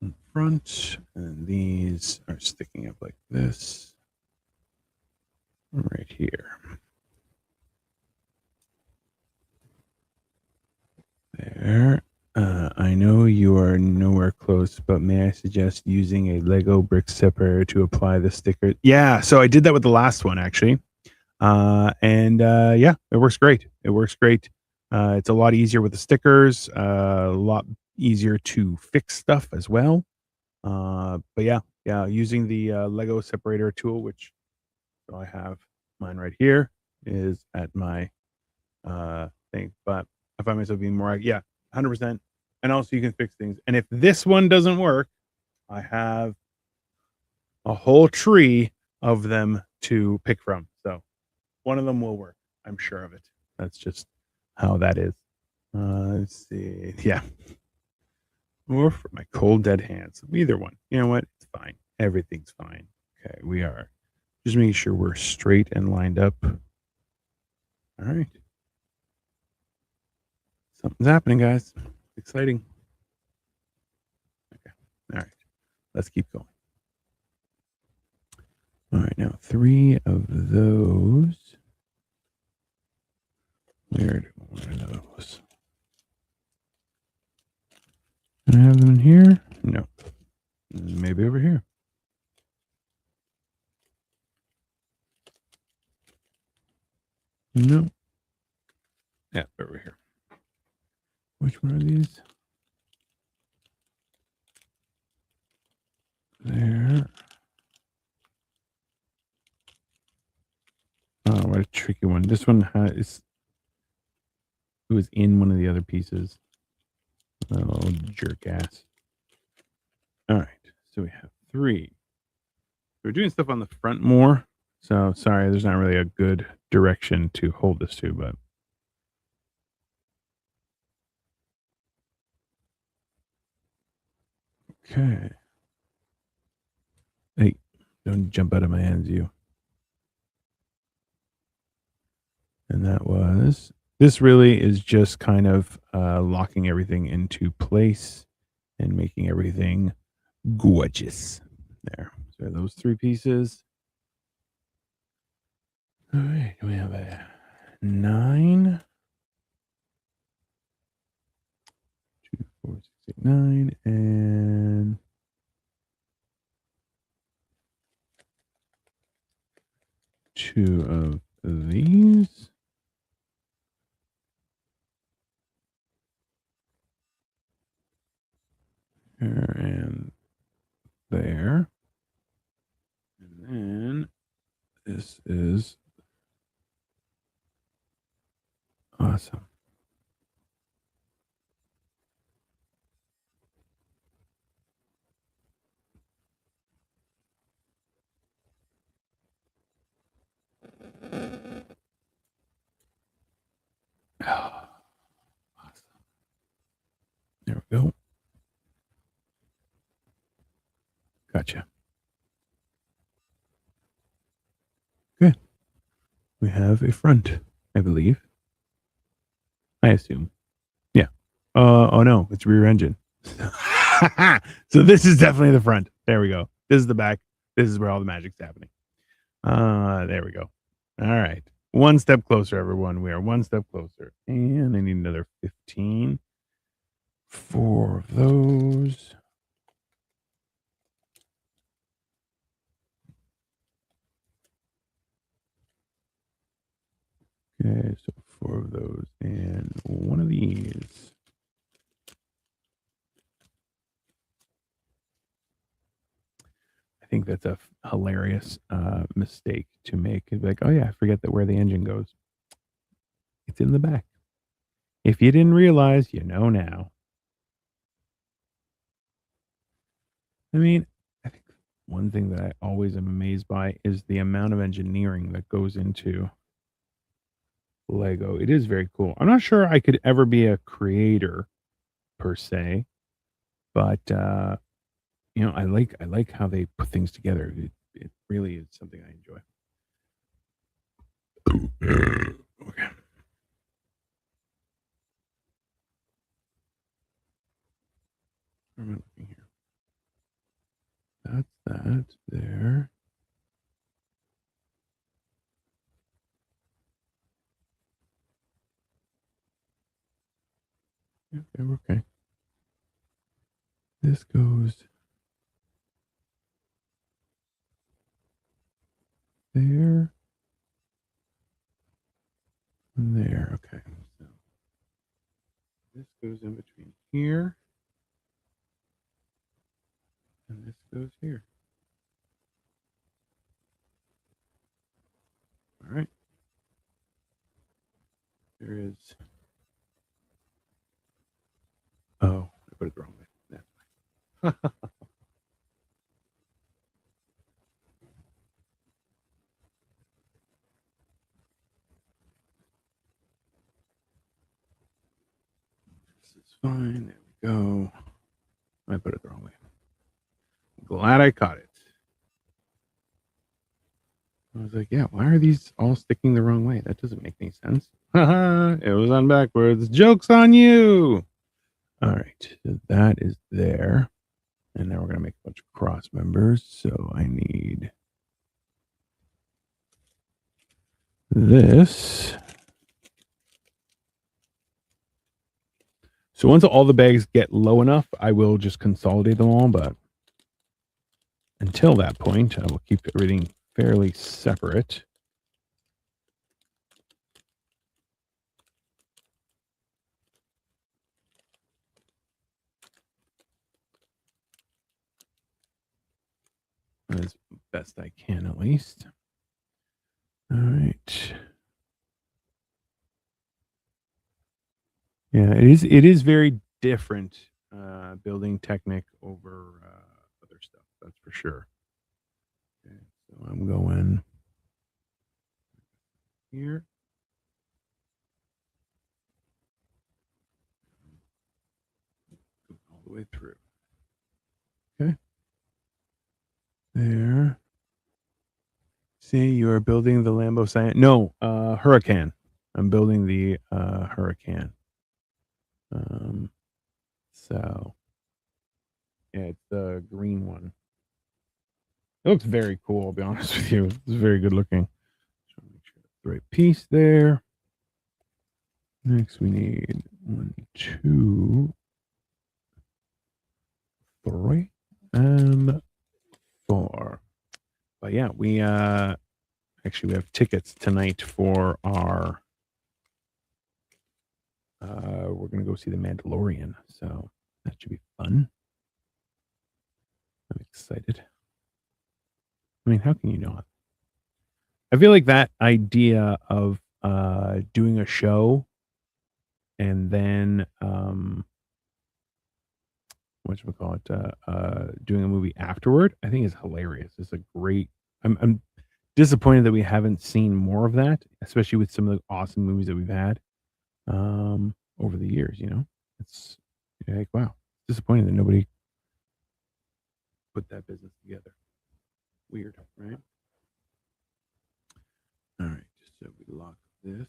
in front, and these are sticking up like this right here. There. I know you are nowhere close, but may I suggest using a Lego brick separator to apply the sticker? Yeah, so I did that with the last one actually. And yeah, it works great. It works great. It's a lot easier with the stickers, a lot easier to fix stuff as well. But yeah, using the Lego separator tool, which so I have mine right here, is at my thing. But I find myself being more, 100%. And also, you can fix things. And if this one doesn't work, I have a whole tree of them to pick from. So one of them will work. I'm sure of it. That's just how that is. Let's see. Yeah. Or for my cold dead hands. Either one. You know what? It's fine. Everything's fine. Okay. We are just making sure we're straight and lined up. All right. Something's happening, guys. Exciting. Okay. All right. Let's keep going. All right. Now, 3 of those. Where do one of those? Can I have them in here? No. Maybe over here. No. Yeah, over here. Which one are these? There. Oh, what a tricky one. This one has it was in one of the other pieces. Oh, jerk ass. All right. So we have 3. We're doing stuff on the front more. So sorry, there's not really a good direction to hold this to, but okay. Hey, don't jump out of my hands, you. And that was this really is just kind of locking everything into place and making everything gorgeous. There. So those 3 pieces. All right. We have a 9. 2, 4, 6, 8, 9, and 2 of these. There and there. And then this is awesome. Oh, awesome. There we go. Gotcha. Good. We have a front, I believe. I assume. Yeah. Oh no, it's rear engine. So this is definitely the front. There we go. This is the back. This is where all the magic's happening. There we go. All right. One step closer, everyone. We are one step closer. And I need another 15. 4 of those. Okay, so 4 of those and 1 of these. I think that's a hilarious mistake to make. It's like, oh yeah, I forget that where the engine goes. It's in the back. If you didn't realize, you know now. I mean, I think one thing that I always am amazed by is the amount of engineering that goes into Lego. It is very cool. I'm not sure I could ever be a creator per se, but I like how they put things together. It really is something I enjoy. Okay. Where am I looking here? That's that there. Okay, okay. This goes there and there. Okay. So this goes in between here and this goes here. All right. There is. Oh, I put it the wrong way. Yeah. This is fine. There we go. I put it the wrong way. Glad I caught it. I was like, yeah, why are these all sticking the wrong way? That doesn't make any sense. It was on backwards. Joke's on you. All right. So that is there. And now we're going to make a bunch of cross members. So I need this. So once all the bags get low enough, I will just consolidate them all. But until that point, I will keep everything fairly separate. As best I can, at least. All right. Yeah, it is very different building Technic over other stuff. That's for sure. Okay, so I'm going here. All the way through. Okay. There. See, you are building the Lambo Cyan. No, Huracan. I'm building the Huracan. So Yeah, it's the green one. It looks very cool, I'll be honest with you. It's very good looking. So make sure that's the right piece there. Next, we need 1, 2, 3, and 4. But yeah, we actually we have tickets tonight for our we're gonna go see the Mandalorian, so that should be fun. I'm excited. I mean, how can you not? I feel like that idea of doing a show and then whatchamacallit, doing a movie afterward, I think is hilarious. It's a great. I'm disappointed that we haven't seen more of that, especially with some of the awesome movies that we've had over the years. You know, it's like wow, disappointing that nobody put that business together. Weird, right? All right, so we lock this.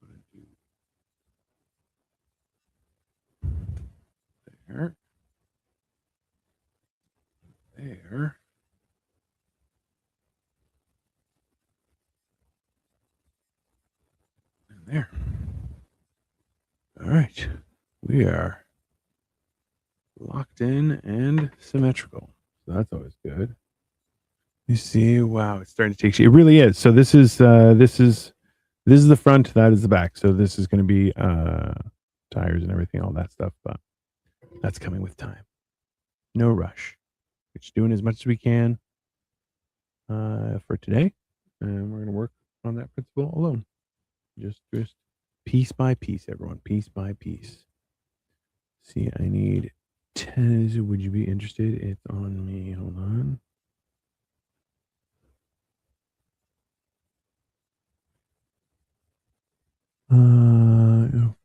I'm gonna do there, there, and there. All right, we are locked in and symmetrical. So that's always good. You see, wow, it's starting to take shape. It really is. So this is the front, that is the back. So this is going to be tires and everything, all that stuff. But that's coming with time. No rush. We're just doing as much as we can for today, and we're going to work on that principle alone. Just piece by piece, everyone, piece by piece. See, I need 10. Would you be interested? It's on me. Hold on.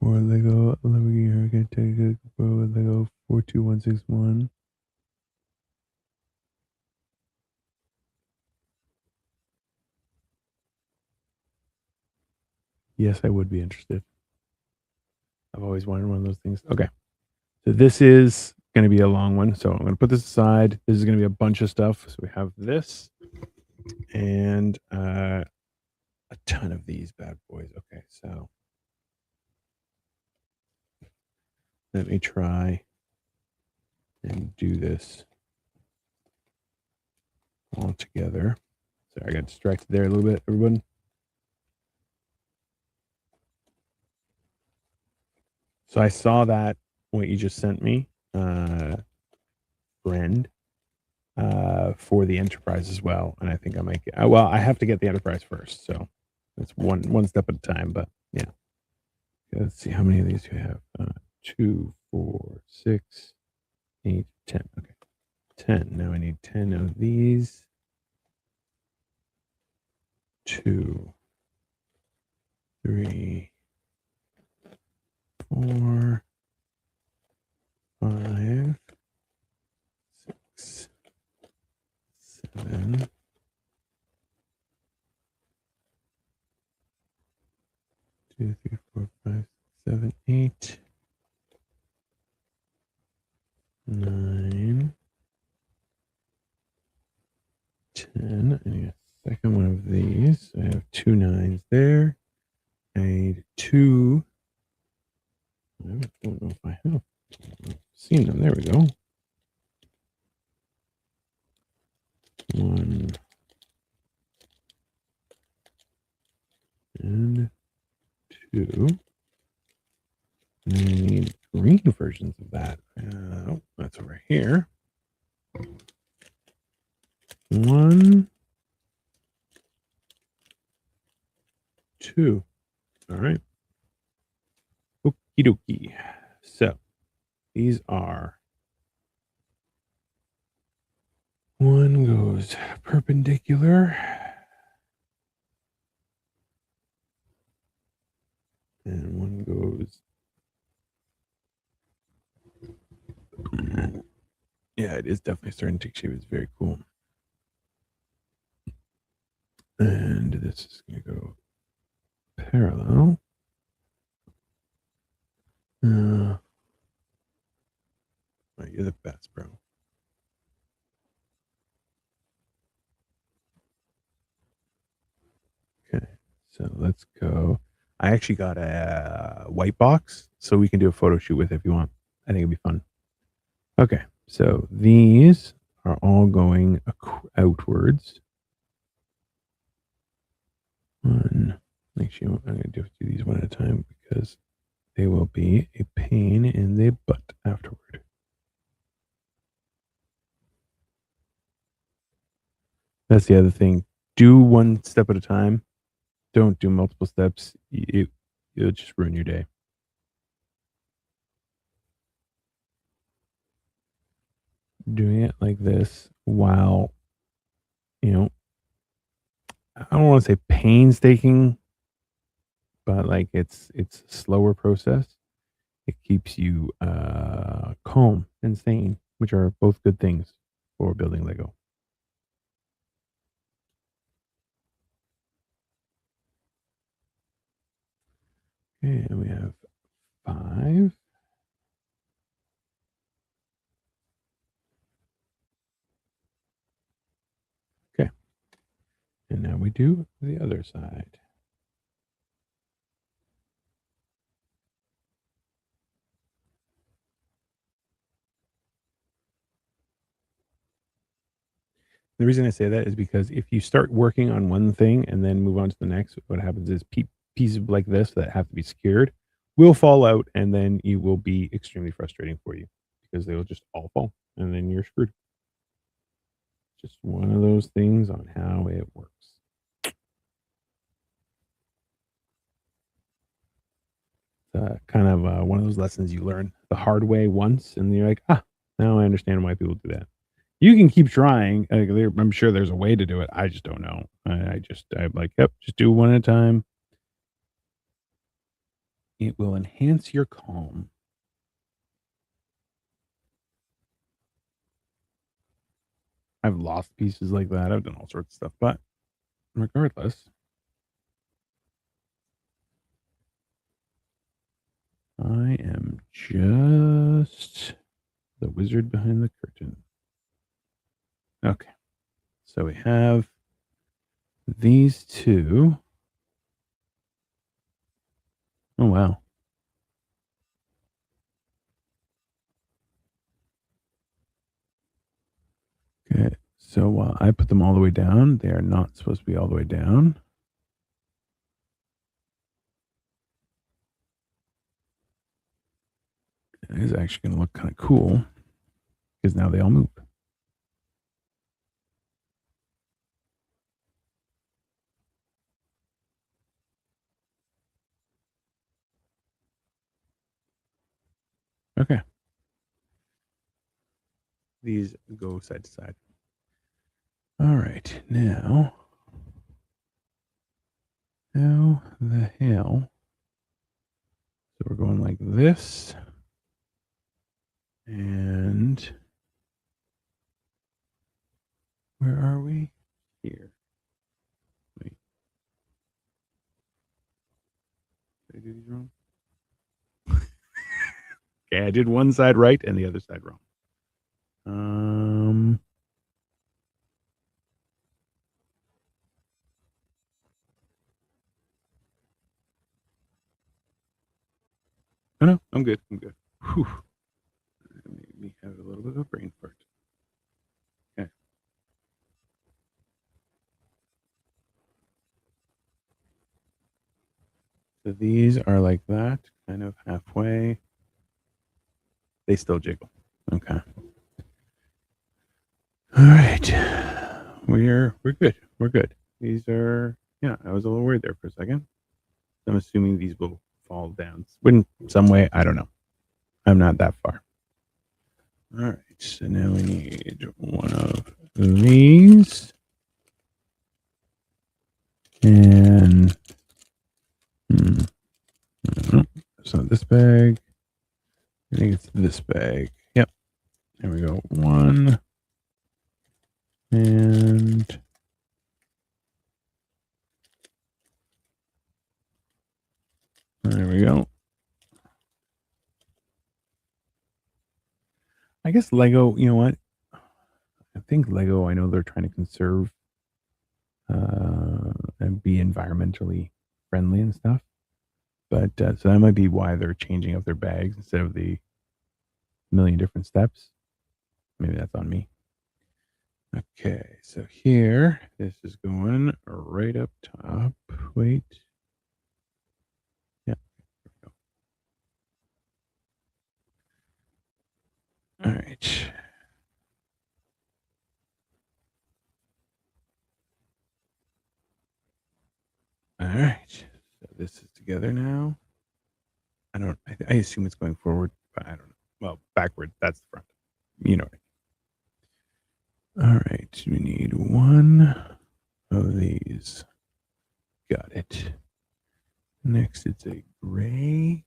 For Lego Lamborghini Huracan, take for Lego 42161. Yes, I would be interested. I've always wanted one of those things. Okay, so this is going to be a long one. So I'm going to put this aside. This is going to be a bunch of stuff. So we have this and a ton of these bad boys. Okay, so let me try and do this all together. Sorry, I got distracted there a little bit, everyone. So I saw that what you just sent me, friend, for the Enterprise as well, and I think I might get. Well, I have to get the Enterprise first, so it's one step at a time. But yeah, let's see how many of these we have. 2, 4, 6, 8, 10. Okay, 10. Now I need 10 of these. 2, 3, 4, 5, 6, 7, 2, 3, 4, 5, 7, 8, 9, 10. I need a second one of these. I have 2 9s there. I need 2. I don't know if I have seen them. There we go. 1 and 2. And I need green versions of that. Oh, that's over here. 1, 2. All right. Okie dokie. So these are, one goes perpendicular and one goes, yeah, it is definitely starting to take shape. It's very cool. And this is going to go parallel. let's go. I actually got a white box, so we can do a photo shoot with it if you want. I think it'd be fun. Okay, so these are all going outwards. Actually, I'm going to do these one at a time because they will be a pain in the butt afterward. That's the other thing. Do one step at a time. Don't do multiple steps. It'll just ruin your day. Doing it like this while, you know, I don't want to say painstaking, but like it's a slower process. It keeps you calm and sane, which are both good things for building Lego. Okay, and we have 5. Okay. And now we do the other side. The reason I say that is because if you start working on one thing and then move on to the next, what happens is pieces like this that have to be secured will fall out, and then it will be extremely frustrating for you because they will just all fall, and then you're screwed. Just one of those things on how it works. Kind of one of those lessons you learn the hard way once, and you're like, now I understand why people do that. You can keep trying. I'm sure there's a way to do it. I just don't know. I'm like, yep, just do one at a time. It will enhance your calm. I've lost pieces like that. I've done all sorts of stuff, but regardless, I am just the wizard behind the curtain. Okay. So we have these two. Oh, wow. Okay. So I put them all the way down. They are not supposed to be all the way down. It is actually going to look kind of cool because now they all move. Okay. These go side to side. All right. Now, how the hell? So we're going like this. And where are we? Here. Wait. Did I do these wrong? Okay, I did one side right and the other side wrong. Oh no, I'm good. I'm good. Whew. That made me have a little bit of a brain fart. Okay. So these are like that, kind of halfway. They still jiggle. Okay. All right. We're good. We're good. These are I was a little worried there for a second. I'm assuming these will fall down in some way. I don't know. I'm not that far. All right. So now we need one of these. And it's not this bag. I think it's this bag. Yep. There we go. One. And there we go. I guess Lego, you know what? I think Lego, I know they're trying to conserve and be environmentally friendly and stuff. But so that might be why they're changing up their bags instead of the million different steps. Maybe that's on me. Okay, so here, this is going right up top. Wait. Yeah. All right. All right. So this is together now. I assume it's going forward, but I don't know. Well, backward. That's the front. You know what I mean. All right. We need one of these. Got it. Next, it's a gray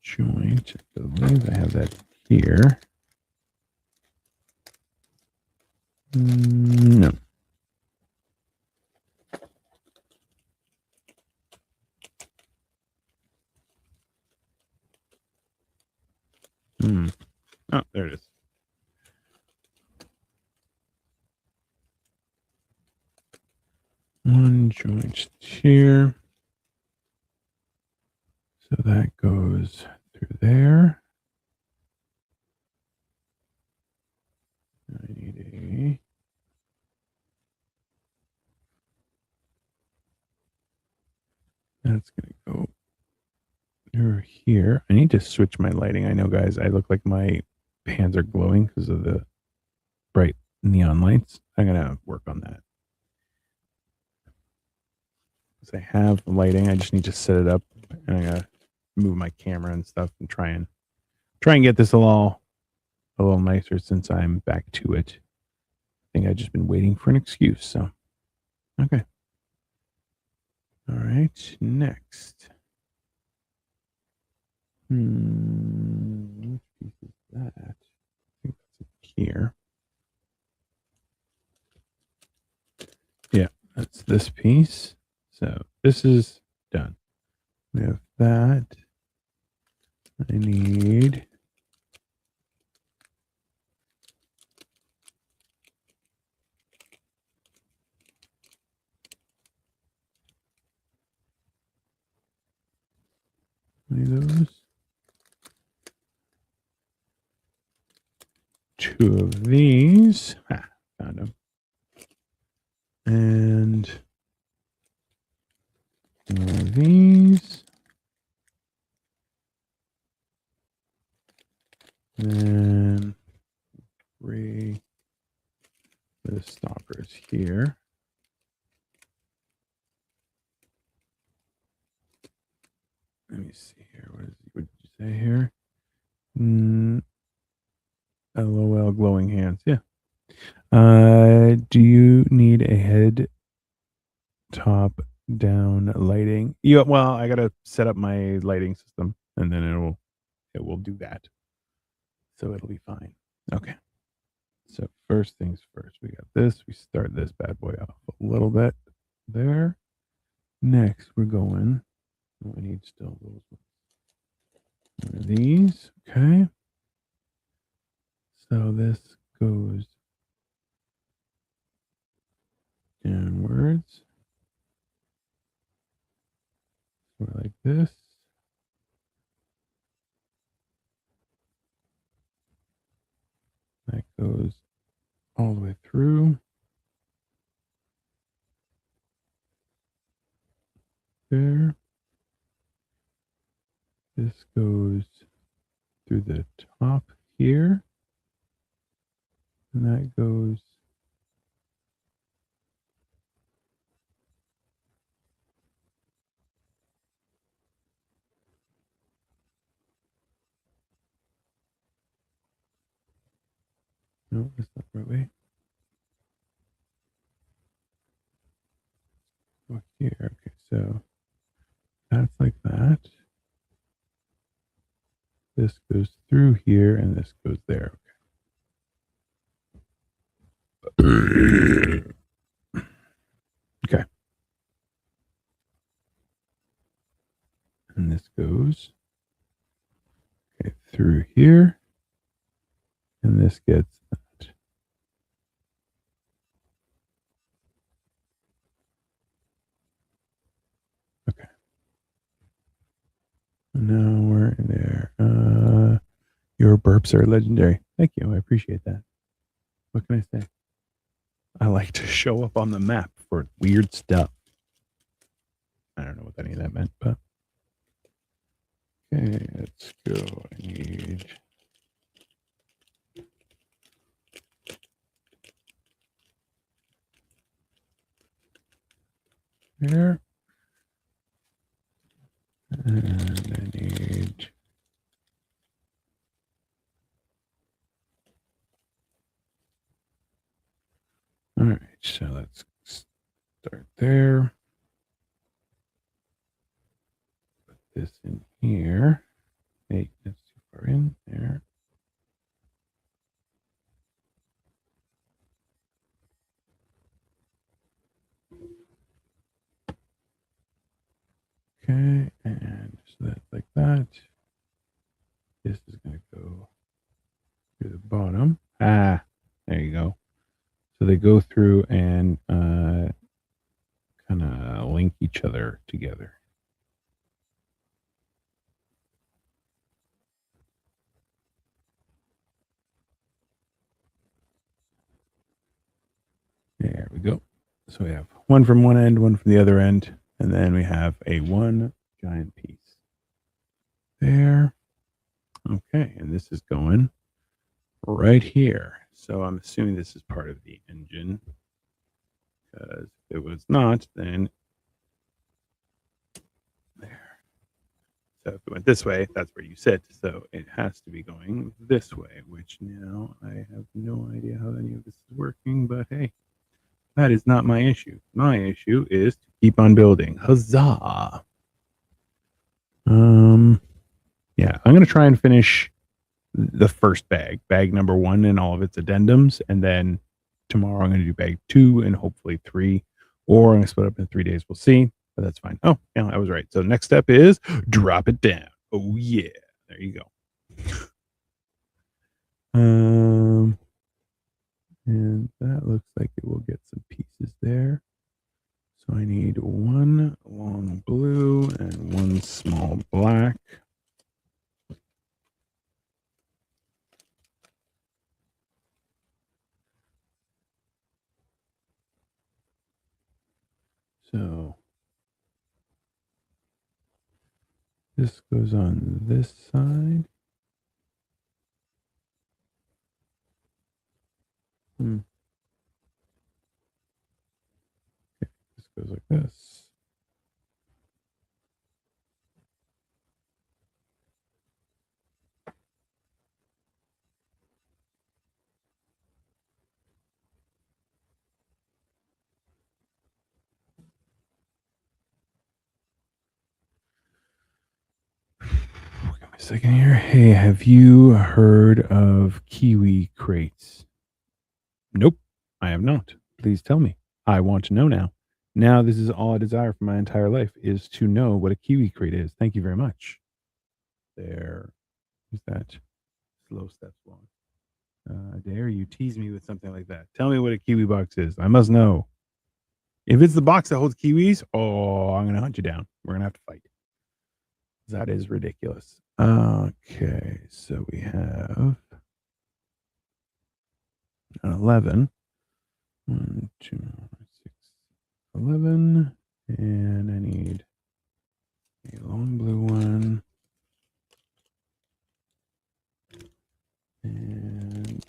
joint. I believe I have that here. No. Oh, there it is. One joint here. So that goes through there. I need that's going to go through here. I need to switch my lighting. I know, guys, I look like my hands are glowing because of the bright neon lights. I'm going to work on that. Because I have the lighting. I just need to set it up, and I got to move my camera and stuff and try and get this a little nicer since I'm back to it. I think I've just been waiting for an excuse. So, okay. All right. Next. Which piece is that? I think that's here. Yeah, that's this piece. So this is done. We have that. I need those. Two of these. Found them. And one of these. And three. The stoppers here. Let me see here. What did you say here? LOL glowing hands. Yeah. Do you need a head top down lighting? Yeah, well, I gotta set up my lighting system and then it will do that. So it'll be fine. Okay. So first things first, we got this. We start this bad boy off a little bit there. Next, we're going. We need still those. One of these. Okay. So this goes downwards. Or like this. That goes all the way through. There. This goes through the top here. And that goes no, that's not the right way. Oh, here. Okay, so that's like that. This goes through here and this goes there. Okay. Okay. And this goes through here. And this gets that. Your burps are legendary. Thank you. I appreciate that. What can I say? I like to show up on the map for weird stuff. I don't know what any of that meant, but okay, let's go. I need there. And I need all right, so let's start there. Put this in here. Hey, that's too far in there. Okay, and so that's like that. This is going to go to the bottom. Ah, there you go. So they go through and kind of link each other together. There we go. So we have one from one end, one from the other end, and then we have a one giant piece there. Okay, and this is going right here. So I'm assuming this is part of the engine, because if it was not, then there. So if it went this way, that's where you sit. So it has to be going this way, which now I have no idea how any of this is working, but hey, that is not my issue. My issue is to keep on building. Huzzah! Yeah, I'm gonna try and finish the first bag number 1 and all of its addendums, and then tomorrow I'm gonna do bag 2 and hopefully 3, or I'm gonna split up in 3 days. We'll see, but that's fine. Oh, yeah, I was right. So next step is drop it down. Oh yeah, there you go. And that looks like it will get some pieces there. So I need one long blue and one small black. So this goes on this side. Okay, this goes like this. Give me a second here. Hey, have you heard of kiwi crates? Nope, I have not. Please tell me. I want to know now. Now, this is all I desire for my entire life is to know what a kiwi crate is. Thank you very much. There. Who's that? Slow steps long. Dare you tease me with something like that? Tell me what a kiwi box is. I must know. If it's the box that holds kiwis, oh, I'm gonna hunt you down. We're gonna have to fight. That is ridiculous. Okay, so we have an 11. 1, 2, 6, 11. And I need a long blue one. And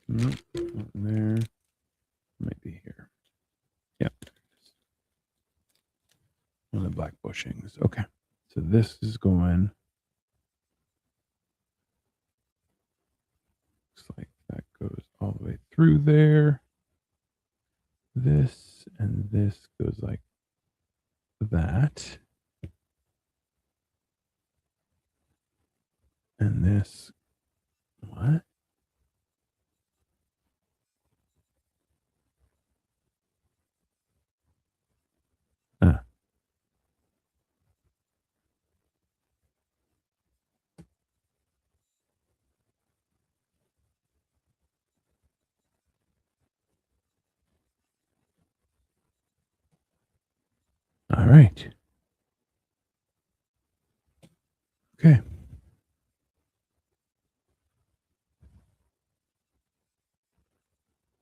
nope, not there. Might be here. Yep. One of the black bushings. Okay. So this is going. Looks like that goes all the way through there. This and this goes like that. And this. What? Ah. All right. Okay.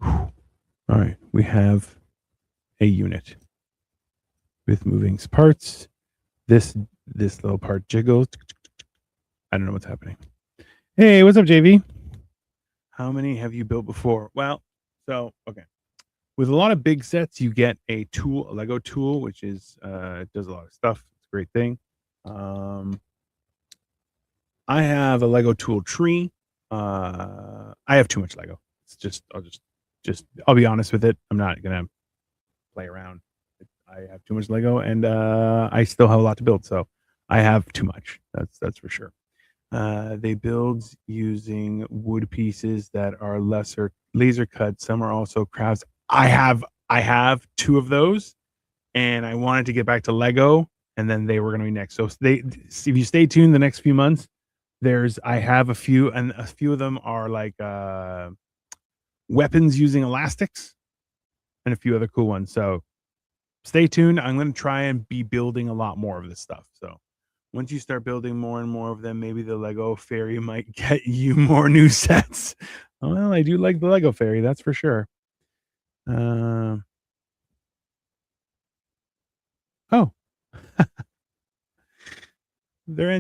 All right. We have a unit with moving parts. This little part jiggles. I don't know what's happening. Hey, what's up, JV? How many have you built before? Well, so okay. With a lot of big sets, you get a tool, a Lego tool, which is does a lot of stuff. It's a great thing. I have a Lego tool tree. I have too much Lego. It's just I'll be honest with it. I'm not gonna play around. I have too much Lego, and I still have a lot to build. So I have too much. That's for sure. They build using wood pieces that are lesser laser cut. Some are also crafts. I have two of those, and I wanted to get back to Lego, and then they were going to be next. So if you stay tuned the next few months, I have a few, and a few of them are like weapons using elastics, and a few other cool ones. So stay tuned. I'm going to try and be building a lot more of this stuff. So once you start building more and more of them, maybe the Lego fairy might get you more new sets. Well, I do like the Lego fairy, that's for sure. Oh, they're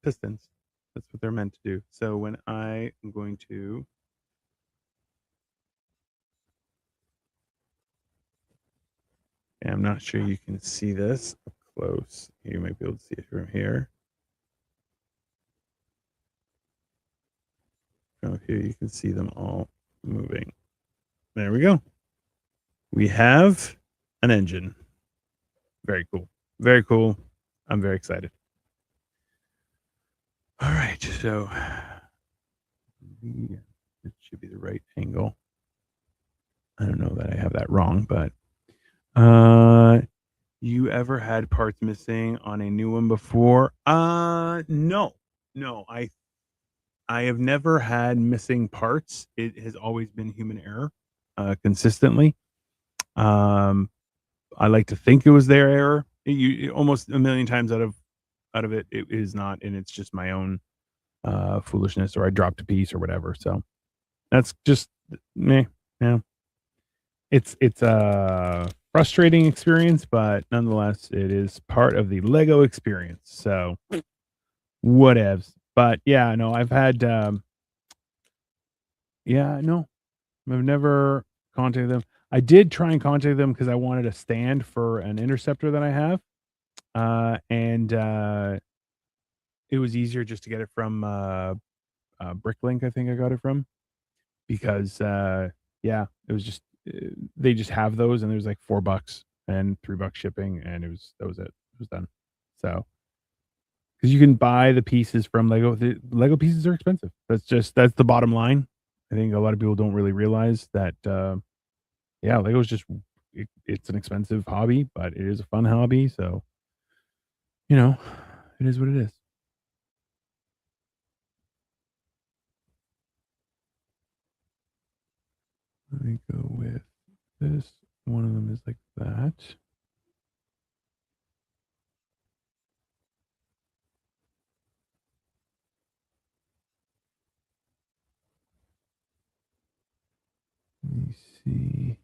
pistons. That's what they're meant to do. So when I am going to I'm not sure you can see this up close. You might be able to see it from here. From here, you can see them all moving. There we go. We have an engine. Very cool. Very cool. I'm very excited. All right. So it should be the right angle. I don't know that I have that wrong, but you ever had parts missing on a new one before? No. No, I have never had missing parts. It has always been human error, consistently. I like to think it was their error. Almost a million times out of it, it is not, and it's just my own foolishness, or I dropped a piece or whatever. So that's just me. Yeah, it's a frustrating experience, but nonetheless, it is part of the Lego experience. So whatevs. But yeah, no, I've had yeah, no, I've never contacted them. I did try and contact them because I wanted a stand for an interceptor that I have. And it was easier just to get it from Bricklink, I think I got it from, because yeah, it was just they just have those, and there's like $4 and $3 shipping, and that was it. It was done. So because you can buy the pieces from Lego, the Lego pieces are expensive. That's the bottom line. I think a lot of people don't really realize that. Yeah, Lego's just it's an expensive hobby, but it is a fun hobby. So you know, it is what it is. Let me go with this. One of them is like that. Let me see.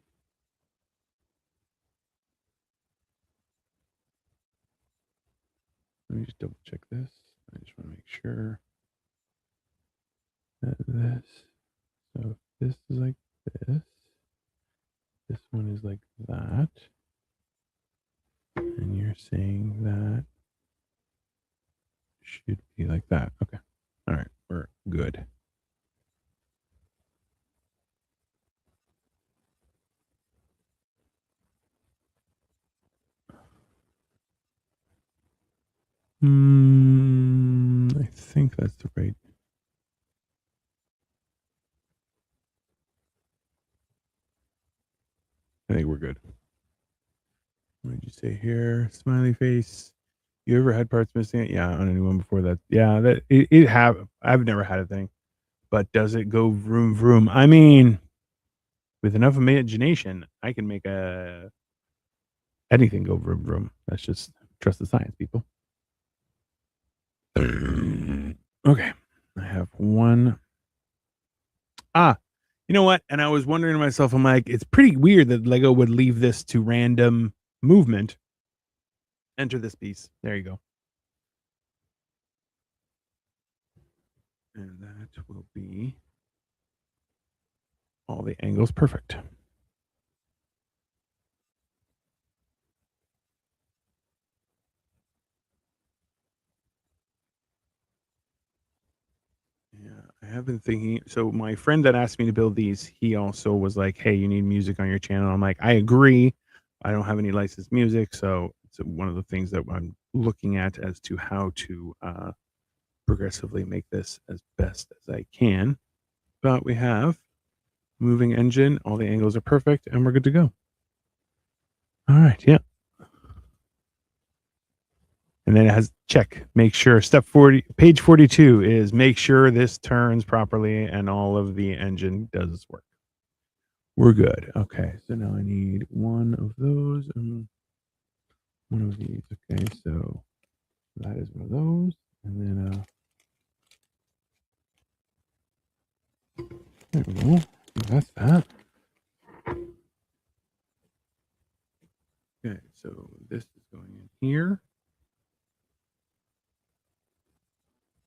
Let me just double check this. I just want to make sure that this. So if this is like this, this one is like that, and you're saying that should be like that. Okay. All right. We're good. I think that's the right. I think we're good. What did you say here? Smiley face. You ever had parts missing? Yeah, on a new one before that. Yeah, that it have. I've never had a thing, but does it go vroom vroom? I mean, with enough imagination, I can make a anything go vroom vroom. That's just trust the science, people. Okay, I have one. You know what? And I was wondering to myself, I'm like, it's pretty weird that Lego would leave this to random movement. Enter this piece. There you go. And that will be all the angles perfect. Yeah, I have been thinking. So my friend that asked me to build these, he also was like, "Hey, you need music on your channel." I'm like, "I agree. I don't have any licensed music, so it's one of the things that I'm looking at as to how to progressively make this as best as I can." But we have moving engine. All the angles are perfect, and we're good to go. All right, yeah. And then it has check. Make sure step 40, page 42 is make sure this turns properly and all of the engine does work. We're good. Okay, so now I need one of those and one of these. Okay, so that is one of those. And then there we go. That's that. Okay, so this is going in here.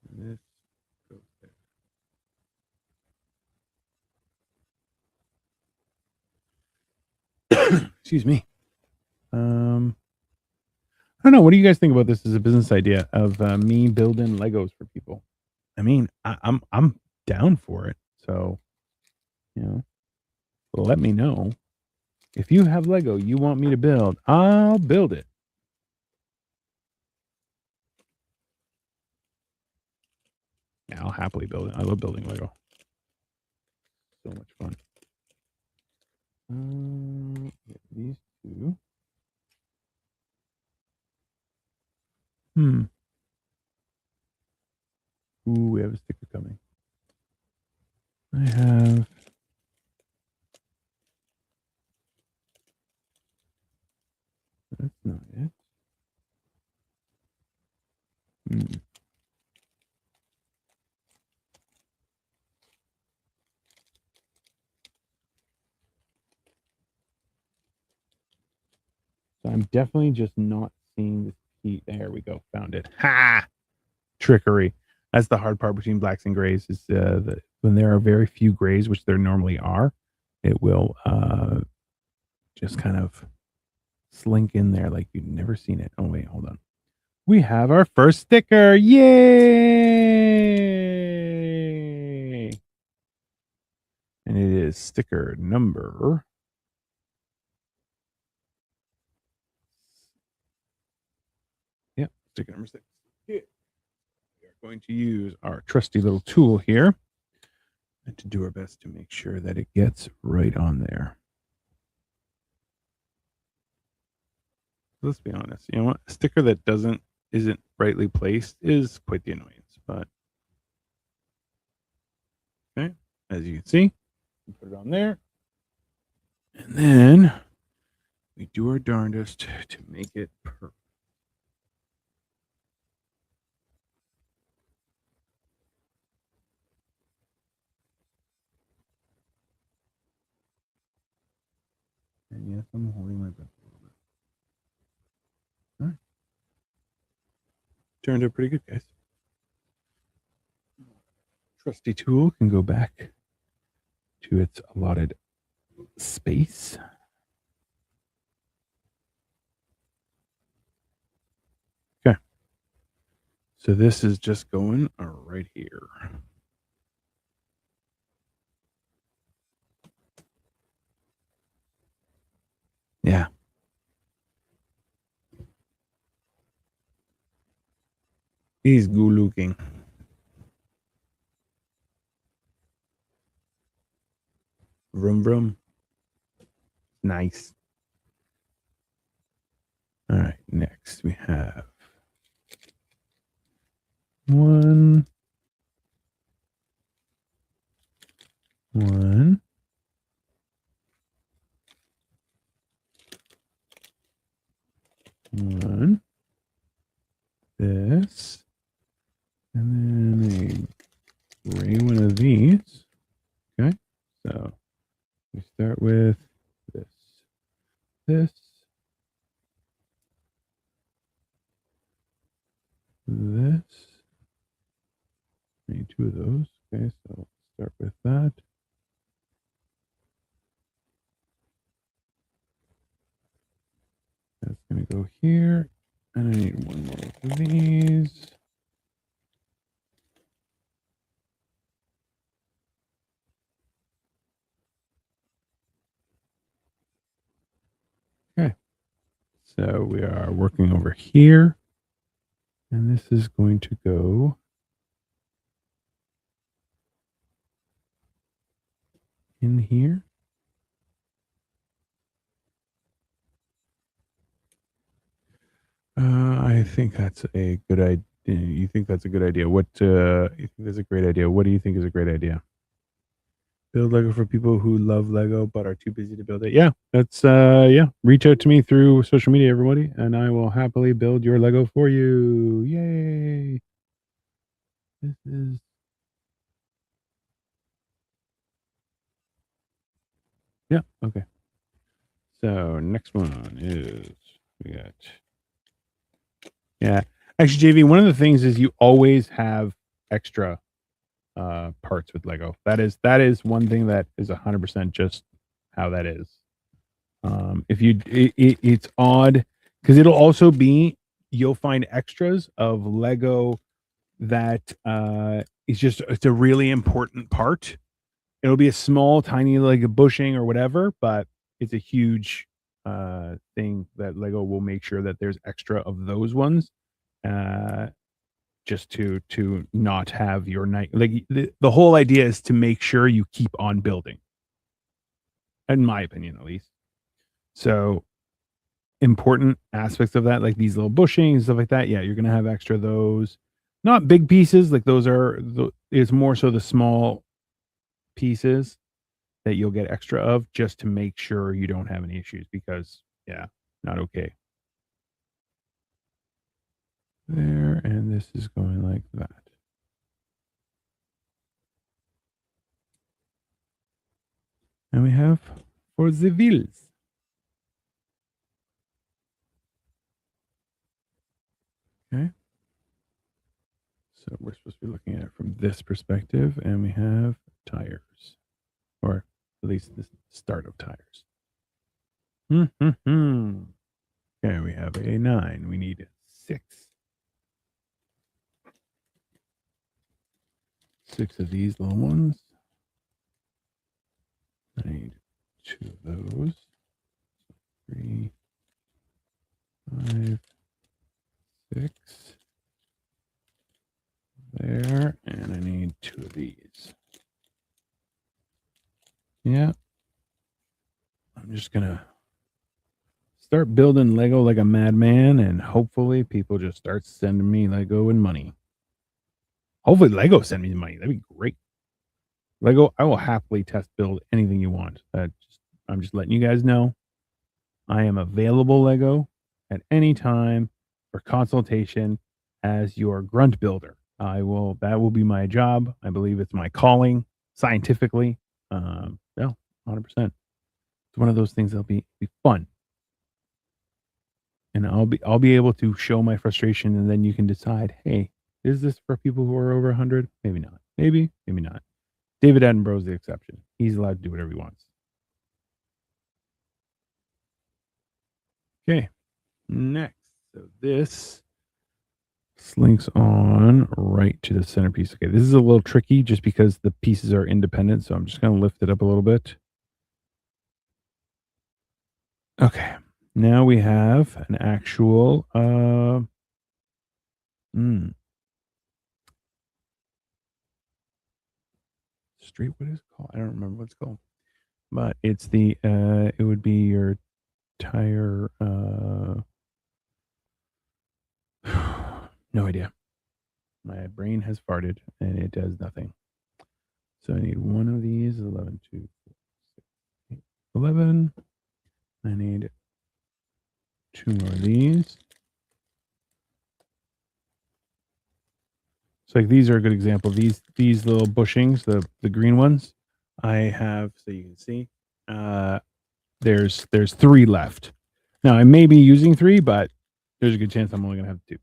And this goes there. Excuse me. I don't know. What do you guys think about this as a business idea of me building Legos for people? I mean, I'm down for it. So, you know, let me know if you have Lego you want me to build. I'll build it. Yeah, I'll happily build it. I love building Lego. So much fun. These two. Ooh, we have a sticker coming. I have. That's not it. So I'm definitely just not seeing this key. There we go. Found it. Ha! Trickery. That's the hard part between blacks and grays is when there are very few grays, which there normally are, it will just kind of slink in there like you've never seen it. Oh, wait, hold on. We have our first sticker. Yay! And it is sticker number. Yep, sticker number 6. Yeah. We are going to use our trusty little tool here and to do our best to make sure that it gets right on there. Let's be honest. You know what? A sticker that isn't rightly placed is quite the annoyance. But okay, as you can see, we put it on there, and then we do our darndest to make it perfect. And yes, I'm holding my breath a little bit. All right, turned out pretty good, guys. Trusty tool can go back to its allotted space. Okay. So this is just going right here. Yeah. He's good looking. Vroom vroom. Nice. All right. Next we have one. We start with this, this, this. Need 2 of those. Okay, so let's start with that. That's going to go here. And I need 1 more of these. Okay. So we are working over here. And this is going to go in here. I think that's a good idea. You think that's a good idea? What you think is a great idea? What do you think is a great idea? Build Lego for people who love Lego but are too busy to build it. Yeah, that's yeah. Reach out to me through social media, everybody, and I will happily build your Lego for you. Yay! This is yeah, okay. So next one is we got yeah. Actually, JV, one of the things is you always have extra parts with Lego. That is one thing that is 100% just how that is. If you it's odd because it'll also be you'll find extras of Lego that is just it's a really important part. It'll be a small, tiny like a bushing or whatever, but it's a huge thing that Lego will make sure that there's extra of those ones. Uh, just to not have your night like the whole idea is to make sure you keep on building, in my opinion at least. So important aspects of that, like these little bushings and stuff like that, yeah, you're gonna have extra of those. Not big pieces, like those are it's more so the small pieces that you'll get extra of just to make sure you don't have any issues because yeah, not okay. There, and this is going like that. And we have for the wheels. Okay. So we're supposed to be looking at it from this perspective, and we have tires, or at least the start of tires. Okay, we have a 9. We need 6. 6 of these little ones. I need 2 of those. 3, 5, 6. There, and I need 2 of these. Yeah. I'm just gonna start building Lego like a madman, and hopefully people just start sending me Lego and money. Hopefully Lego send me money. That'd be great. Lego, I will happily test build anything you want. I'm just letting you guys know. I am available, Lego, at any time for consultation as your grunt builder. That will be my job. I believe it's my calling scientifically. Yeah, 100%. It's one of those things that'll be fun. And I'll be able to show my frustration and then you can decide, hey, is this for people who are over 100? Maybe not. Maybe not. David Attenborough's the exception. He's allowed to do whatever he wants. Okay. Next. So this slinks on right to the centerpiece. Okay, this is a little tricky just because the pieces are independent, so I'm just going to lift it up a little bit. Okay, now we have an actual street. What is it called? I don't remember what it's called, but it's the it would be your tire. No idea. My brain has farted and it does nothing. So I need 1 of these. 11, 2, 4, 6, 8, 11. I need 2 more of these. So like these are a good example. These little bushings, the green ones, I have, so you can see, There's 3 left. Now I may be using 3, but there's a good chance I'm only gonna have 2.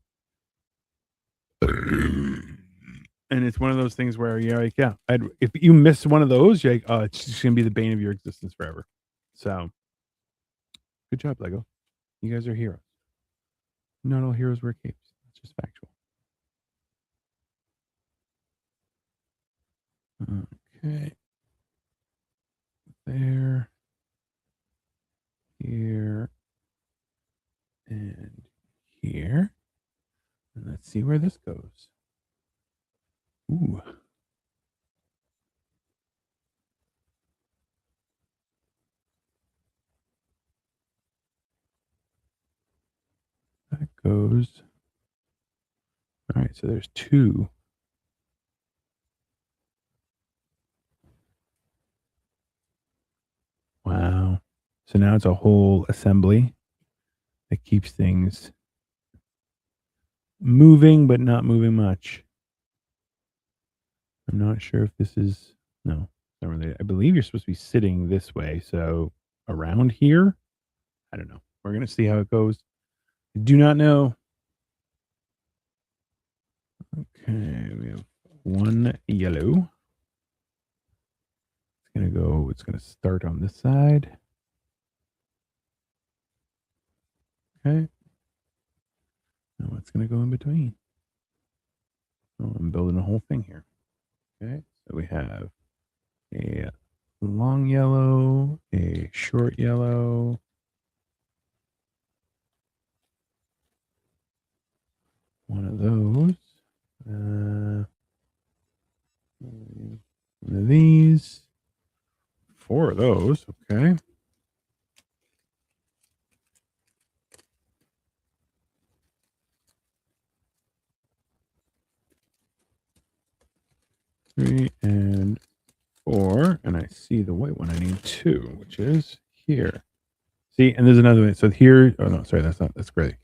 And it's one of those things where you're like, yeah, if you miss one of those, you're like, oh, it's just gonna be the bane of your existence forever. So, good job, Lego. You guys are heroes. Not all heroes wear capes. It's just factual. Okay. There. Here. And here. And let's see where this goes. Ooh. That goes. All right, so there's 2. Wow. So now it's a whole assembly that keeps things moving, but not moving much. I'm not sure if this is no, not really. I believe you're supposed to be sitting this way. So around here, I don't know. We're gonna see how it goes. I do not know. Okay, we have 1 yellow. It's gonna go. It's gonna start on this side. Okay. Now it's gonna go in between. Oh, I'm building a whole thing here. Okay, so we have a long yellow, a short yellow, one of those, one of these, 4 of those. Okay. Three and 4, and I see the white one. I need 2, which is here. See, and there's another one. So here, oh no, sorry, that's great.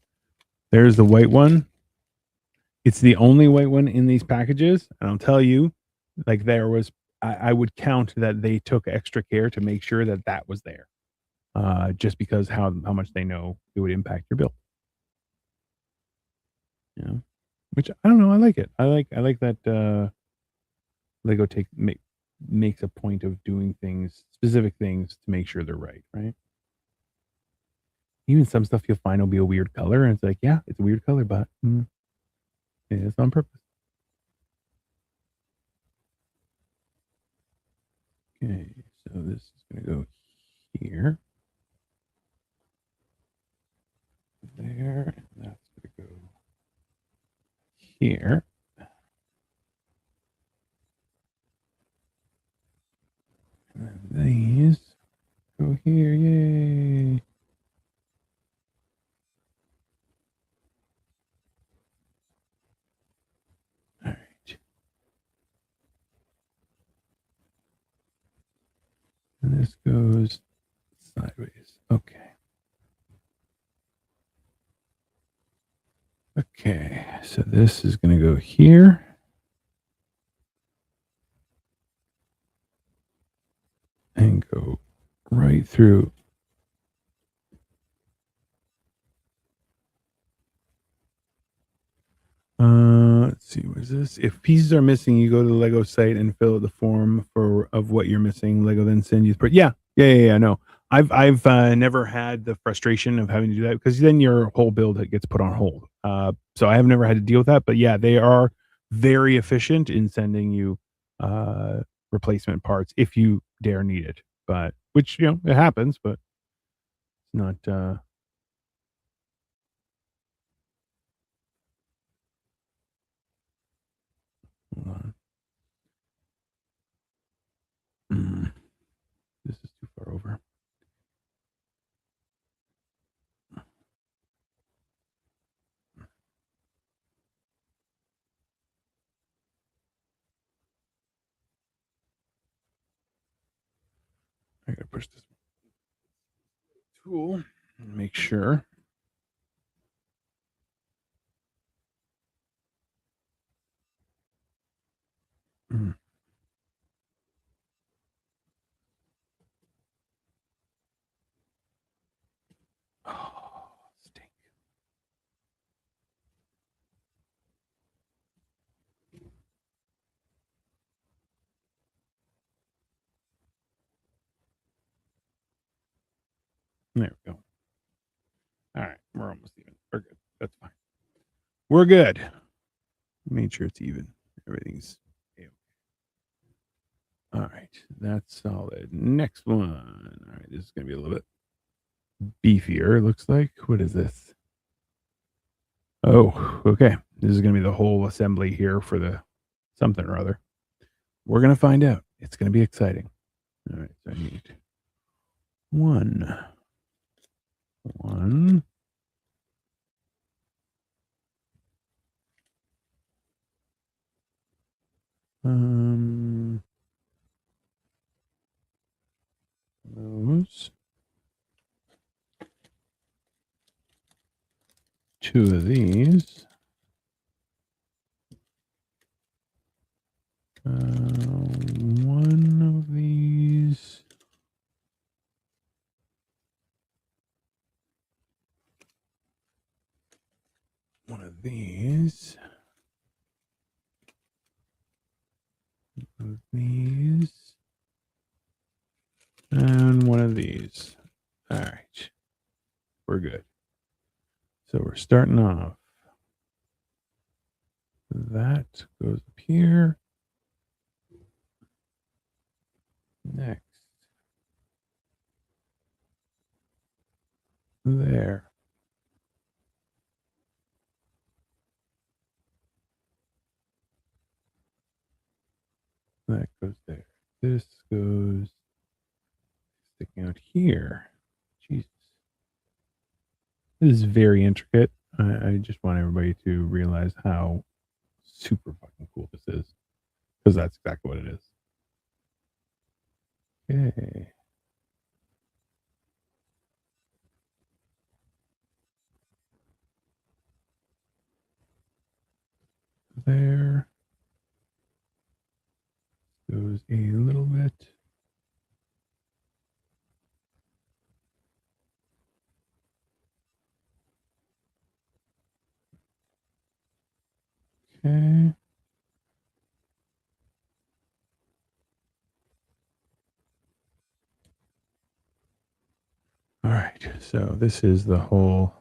There's the white one. It's the only white one in these packages, and I'll tell you, like there was, I would count that they took extra care to make sure that that was there, just because how much they know it would impact your build. You know, which I don't know. I like it. I like that Lego makes a point of doing specific things to make sure they're right. Right. Even some stuff you'll find will be a weird color, and it's like, yeah, it's a weird color, but it's on purpose. Okay, so this is going to go here, there, and that's going to go here. And then these go here, yay! All right. And this goes sideways. Okay. Okay, so this is going to go here. And go right through. Let's see, what is this? If pieces are missing, you go to the Lego site and fill out the form of what you're missing. Lego then send you. Yeah. No, I've never had the frustration of having to do that because then your whole build gets put on hold. So I have never had to deal with that. But yeah, they are very efficient in sending you uh replacement parts if you dare need it. But which it happens, but it's not. Hold on. This is too far over. I gotta push this tool and make sure. Mm. There we go. All right, we're almost even. We're good. That's fine. We're good. Made sure it's even. Everything's all right. That's solid. Next one. All right, this is gonna be a little bit beefier. It looks like. What is this? Oh, okay. This is gonna be the whole assembly here for the something or other. We're gonna find out. It's gonna be exciting. All right, so I need one. Those. Two of these. One of these. One of these. One of these. And one of these. All right. We're good. So we're starting off. That goes up here. Next. There. That goes there. This goes sticking out here. Jesus. This is very intricate. I just want everybody to realize how super fucking cool this is. Because that's exactly what it is. Okay. There. Goes a little bit. Okay. All right. So this is the whole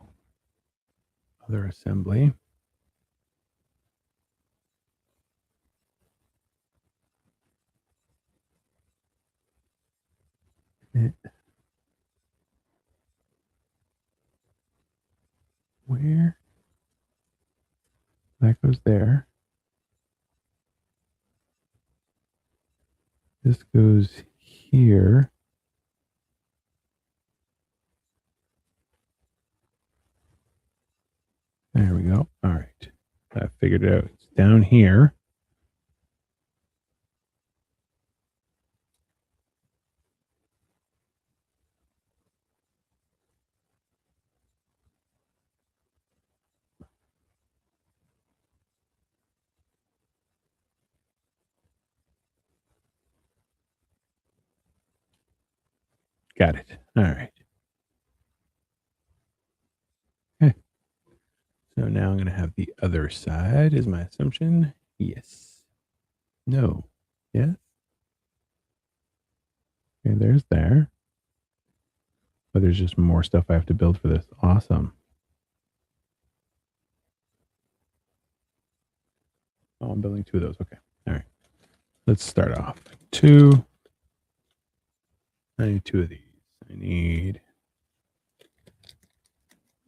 other assembly. Where? That goes there. This goes here. There we go. All right. I figured it out. It's down here. Got it. All right. Okay. So now I'm going to have the other side, is my assumption. Yes. No. Yes. Okay, there's there. But there's just more stuff I have to build for this. Awesome. Oh, I'm building two of those. Okay. All right. Let's start off. Two. I need two of these. I need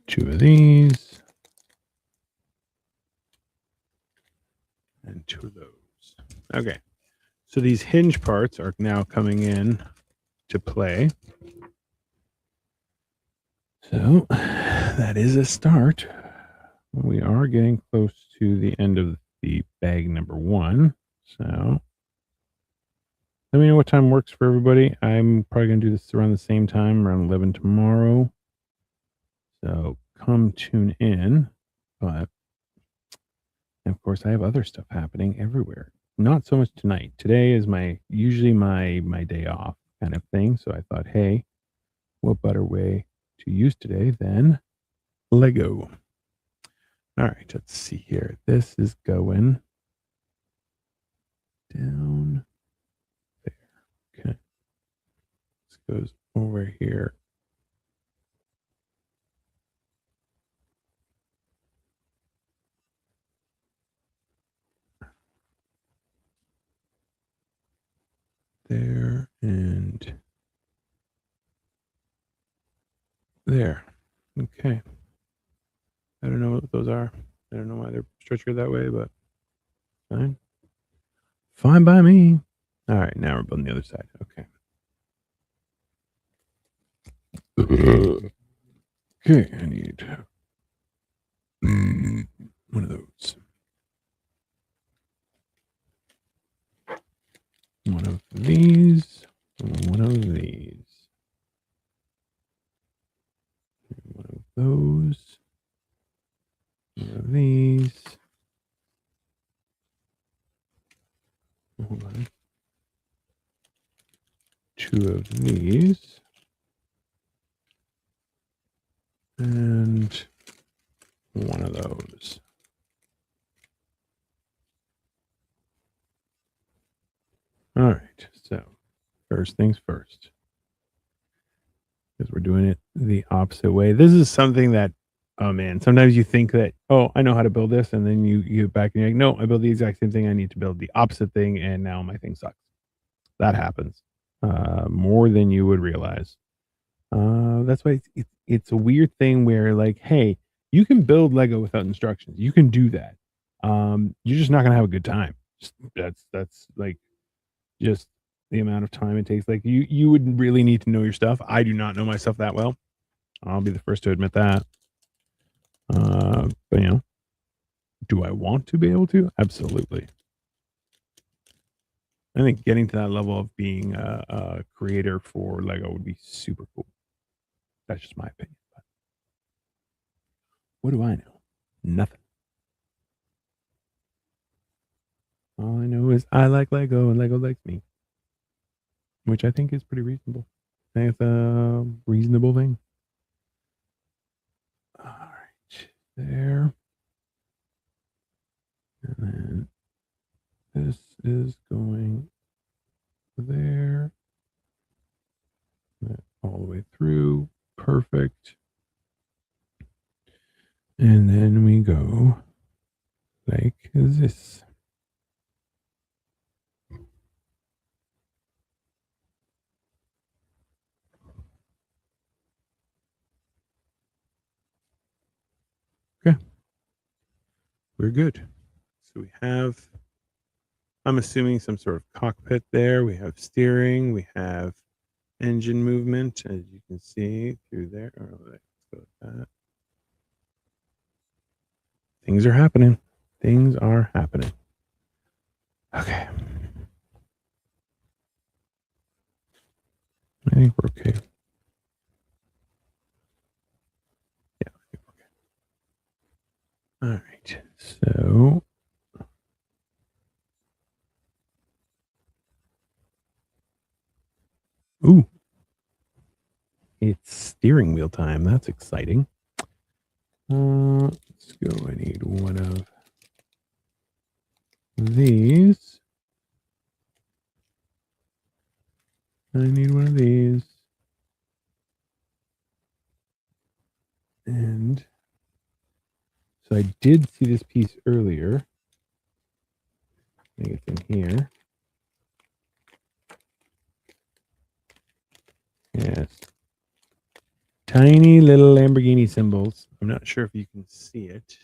two of these. And two of those. Okay. So these hinge parts are now coming in to play. So that is a start. We are getting close to the end of the bag number one. So let me know what time works for everybody. I'm probably going to do this around the same time, around 11 tomorrow. So come tune in. But of course, I have other stuff happening everywhere. Not so much tonight. Today is usually my day off kind of thing. So I thought, hey, what better way to use today than Lego? All right, let's see here. This is going down there. Okay. This goes over here There. Okay. I don't know what those are. I don't know why they're structured that way, but fine. Fine by me. All right, now we're building the other side. Okay. Okay, I need one of those. One of these. One of these. One of those. One of these. Hold on. Two of these. And one of those. All right. So, first things first. Because we're doing it the opposite way. This is something that, oh man, sometimes you think that, oh, I know how to build this. And then you get back and you're like, no, I build the exact same thing. I need to build the opposite thing. And now my thing sucks. That happens more than you would realize. That's why it's a weird thing where, like, hey, you can build Lego without instructions. You can do that. You're just not gonna have a good time. That's like just the amount of time it takes. Like you would really need to know your stuff. I do not know myself that well. I'll be the first to admit that. But do I want to be able to? Absolutely. I think getting to that level of being a creator for Lego would be super cool. That's just my opinion. But what do I know? Nothing. All I know is I like Lego and Lego likes me, which I think is pretty reasonable. I think it's a reasonable thing. All right, there. And then this is going there. All the way through. Perfect. And then we go like this. Okay. We're good. So we have, I'm assuming, some sort of cockpit there. We have steering. We have engine movement, as you can see through there. Oh, let's go with that. Things are happening. Things are happening. Okay. I think we're okay. Yeah, I think we're okay. All right. So ooh. It's steering wheel time. That's exciting. Let's go. I need one of these. I need one of these. And so I did see this piece earlier. I think it's in here. Yes. Tiny little Lamborghini symbols. I'm not sure if you can see it.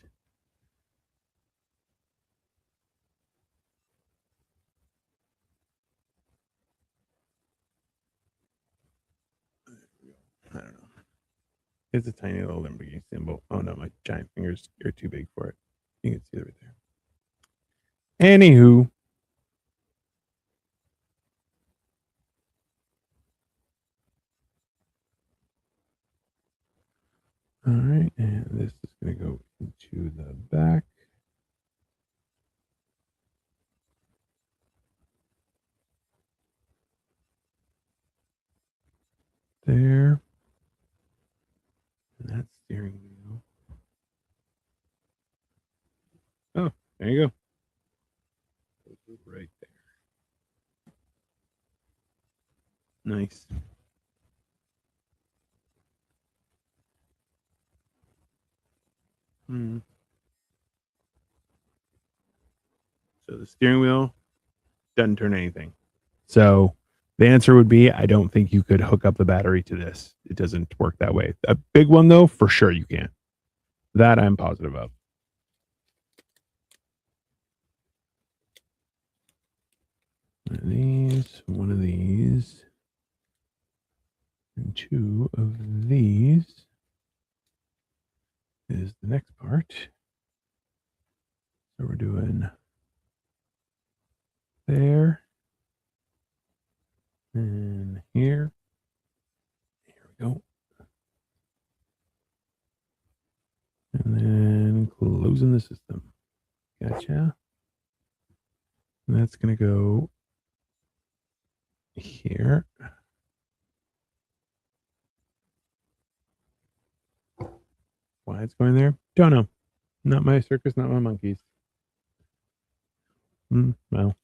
I don't know. It's a tiny little Lamborghini symbol. Oh no, my giant fingers are too big for it. You can see it right there. Anywho. All right, and this is going to go into the back. There. And that's steering wheel. Oh, there you go. Right there. Nice. Hmm. So the steering wheel doesn't turn anything. So The answer would be, I don't think you could hook up the battery to this. It doesn't work that way. A big one, though, for sure you can. That I'm positive of. One of these, and two of these is the next part. So we're doing there and here. Here we go. And then closing the system. Gotcha. And that's going to go here. Why it's going there? Don't know. Not my circus, not my monkeys. Well,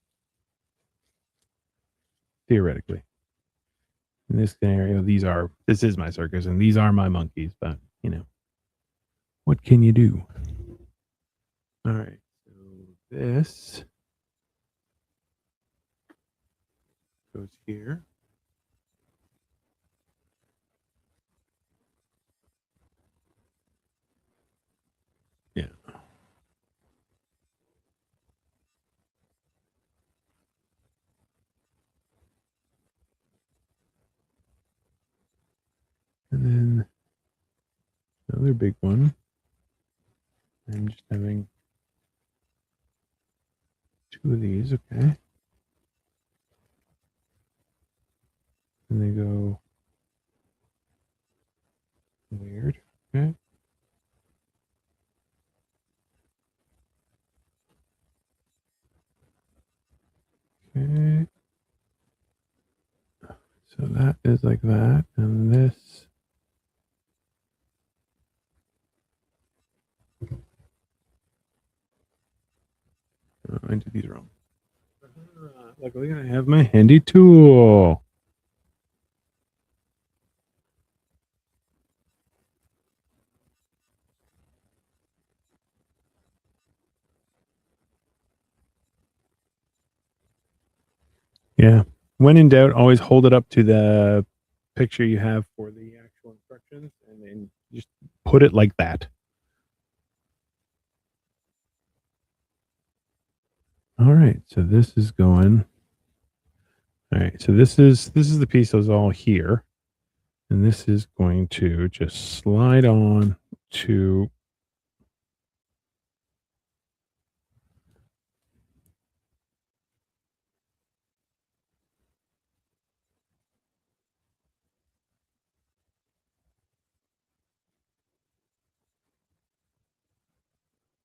theoretically. In this scenario, this is my circus and these are my monkeys, but you know, what can you do? All right, so this goes here. Yeah. And then another big one. I'm just having two of these, okay. And they go weird, okay. Okay. So that is like that, and this I did these wrong. Luckily, I have my handy tool. Yeah. When in doubt, always hold it up to the picture you have for the actual instructions and then just put it like that. All right. So this is going. All right. So this is the piece that was all here. And this is going to just slide on to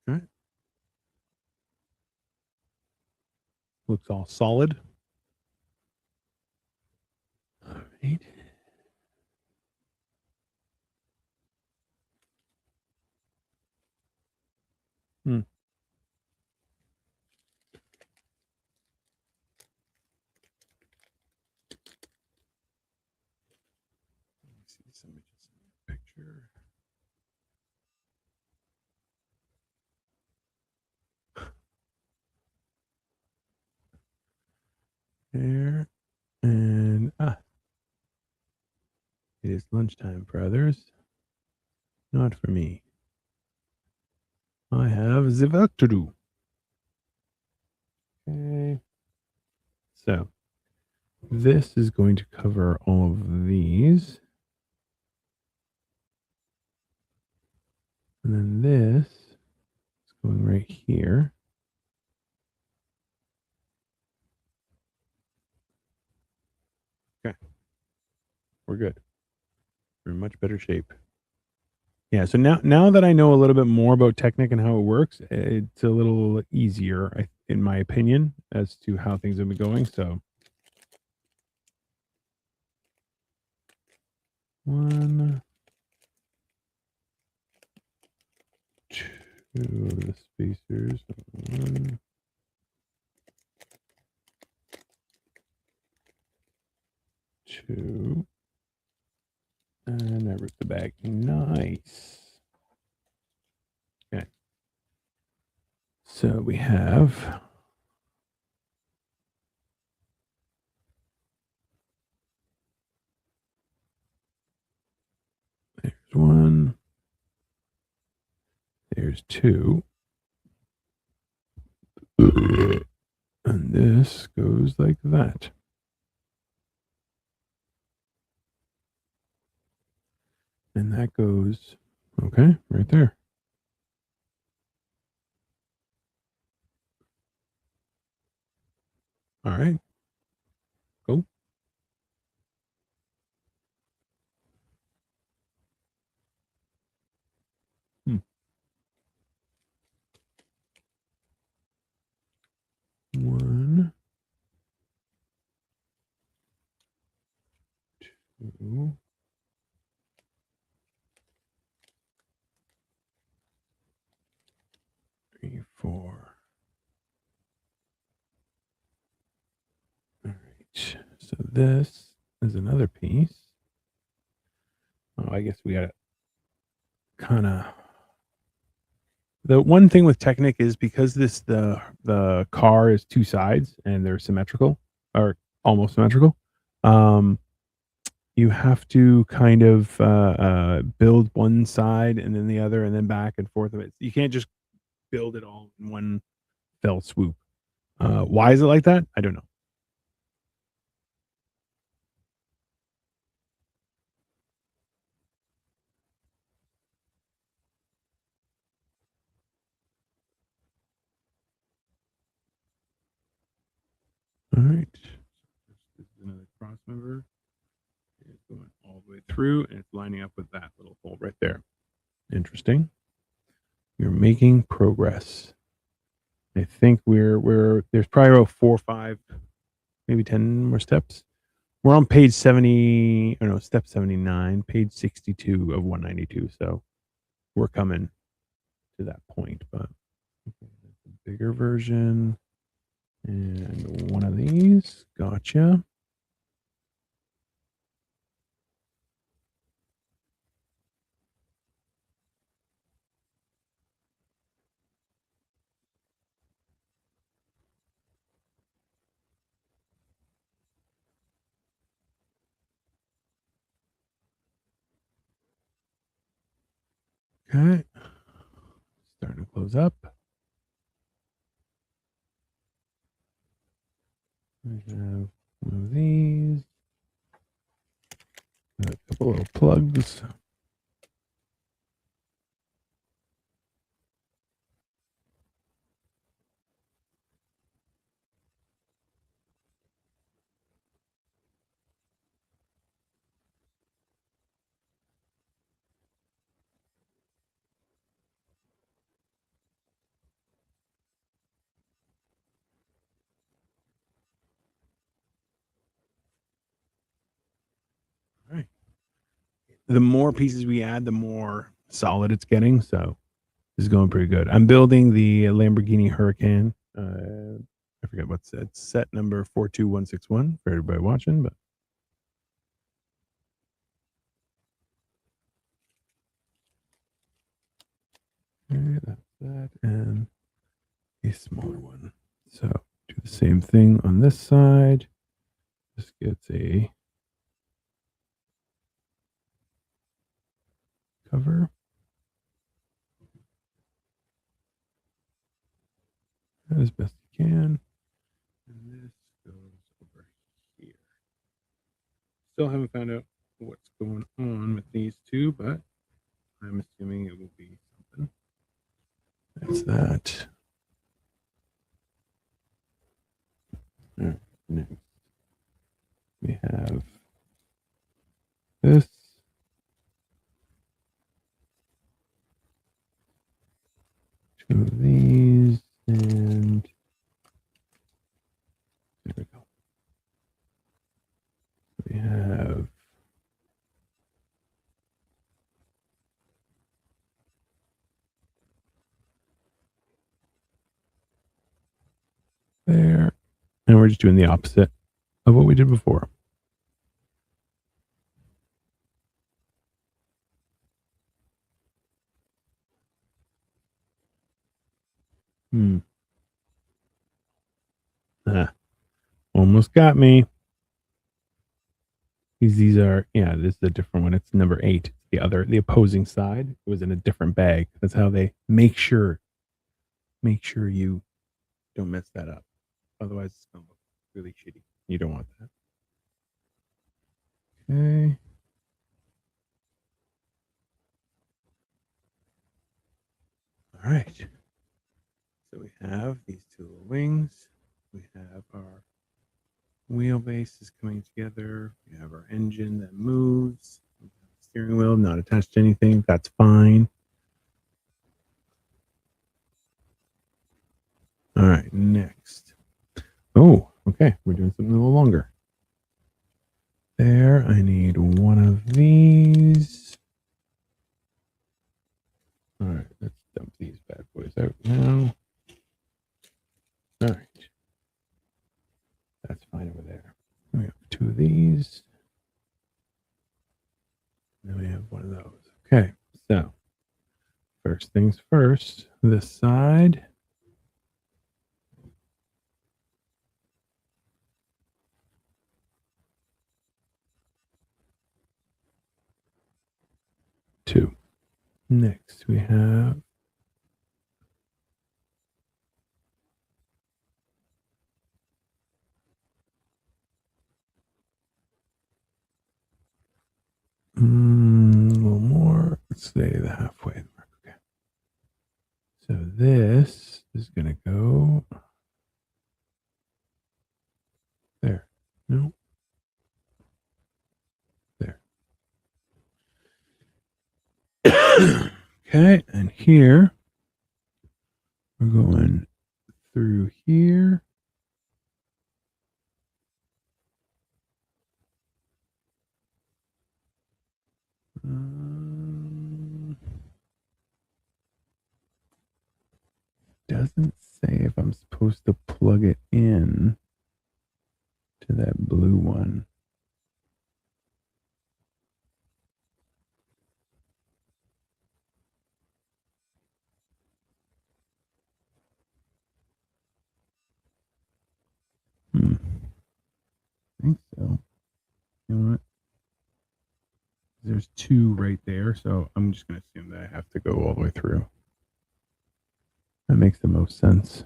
okay. Looks all solid. All right. See some picture. There and it is lunchtime for others, not for me. I have the work to do. Okay. So this is going to cover all of these. And then this is going right here. Okay. We're good. We're in much better shape. Yeah, so now that I know a little bit more about Technic and how it works, it's a little easier, in my opinion, as to how things have been going. So 1, 2 the spacers. 1, 2, and I ripped the bag. Nice. Okay. So we have one. There's two. And this goes like that. And that goes, okay, right there. All right. Cool. One, two, 3, 4. All right. So this is another piece. Oh, I guess we got to kind of. The one thing with Technic is because the car is two sides and they're symmetrical or almost symmetrical. You have to kind of build one side and then the other and then back and forth of it. You can't just build it all in one fell swoop. Why is it like that? I don't know. All right. This is another cross member. It's going all the way through and it's lining up with that little hole right there. Interesting. You're making progress. I think we're there's probably about 4 or 5, maybe 10 more steps. We're on page 70, or no, step 79, page 62 of 192. So we're coming to that point, but okay, that's a bigger version. And one of these. Gotcha. Okay. Starting to close up. I have one of these. A couple little plugs. All right. The more pieces we add, the more solid it's getting. So this is going pretty good. I'm building the Lamborghini Huracan. I forget what's that, set number 42161 for everybody watching, but okay, that's that and a smaller one. So do the same thing on this side. This gets a cover as best you can. And this goes over here. Still haven't found out what's going on with these two, but I'm assuming it will be something. That's that. All right, next we have this. Two of these, and there we go. We have there, and we're just doing the opposite of what we did before. Ah, almost got me. These are, yeah, this is a different one. It's number 8. The opposing side. It was in a different bag. That's how they make sure you don't mess that up. Otherwise, it's gonna look really shitty. You don't want that. Okay. All right. So we have these two little wings. We have our wheelbase is coming together. We have our engine that moves. We have the steering wheel not attached to anything. That's fine. All right, next. Oh, okay. We're doing something a little longer. There, I need one of these. All right, let's dump these bad boys out now. All right. That's fine over there. We have 2 of these. And then we have one of those. Okay, so first things first, this side. Two. Next, we have a little more. Let's say the halfway mark. Okay. So this is going to go there. No. There. Okay. And here, we're going through here. Doesn't say if I'm supposed to plug it in to that blue one. I think so. You know what? There's 2 right there, so I'm just going to assume that I have to go all the way through. That makes the most sense.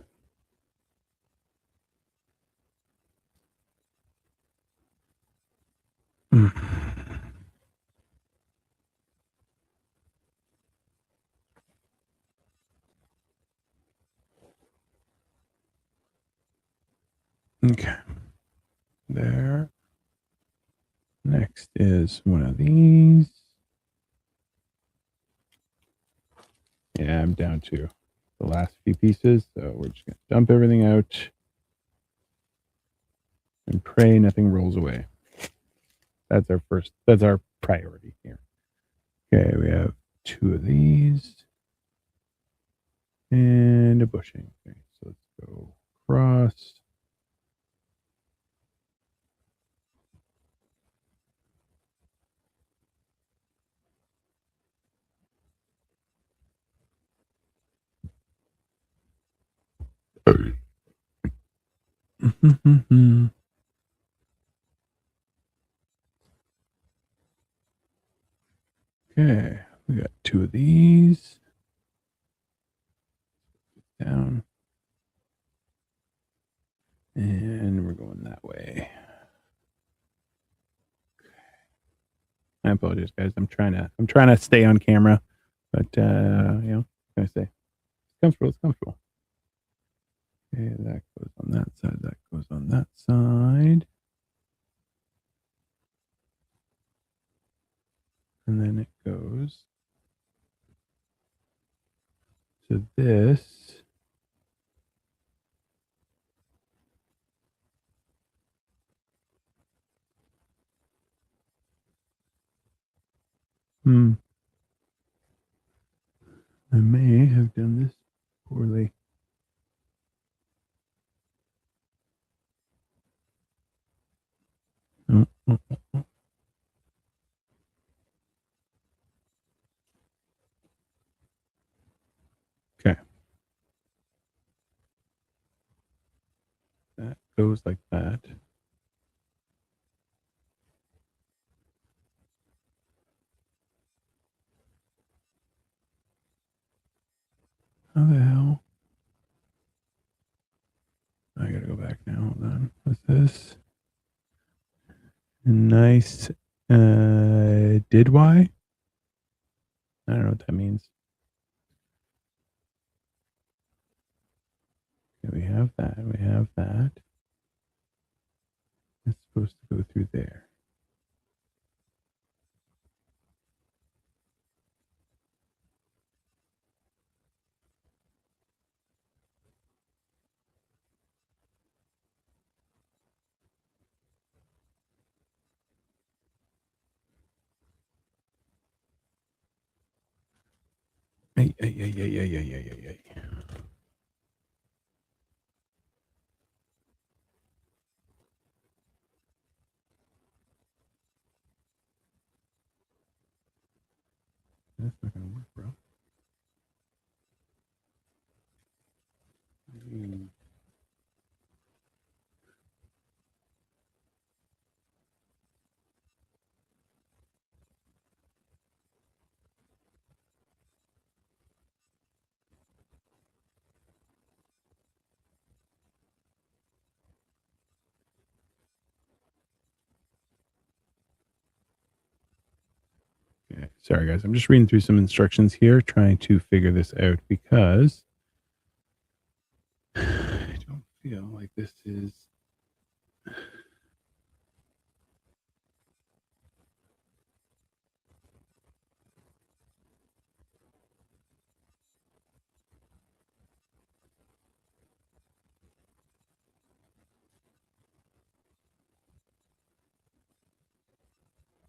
Okay. There. Next is one of these. Yeah, I'm down to the last few pieces, so we're just going to dump everything out and pray nothing rolls away. That's our priority here. Okay, we have 2 of these and a bushing. Okay, so let's go across. Okay, we got 2 of these. Down. And we're going that way. I apologize, guys. I'm trying to stay on camera, but you know, what can I say? It's comfortable. It's comfortable. Okay, that goes on that side. That goes on that side. And then it goes to this. I may have done this poorly. Oh. Okay. That goes like that. How the hell? I gotta go back now. Hold on. What's this? Nice. Did why? I don't know what that means. Okay, we have that. We have that. It's supposed to go through there. Hey. That's not gonna work, bro. Okay. Sorry, guys. I'm just reading through some instructions here, trying to figure this out because I don't feel like this is.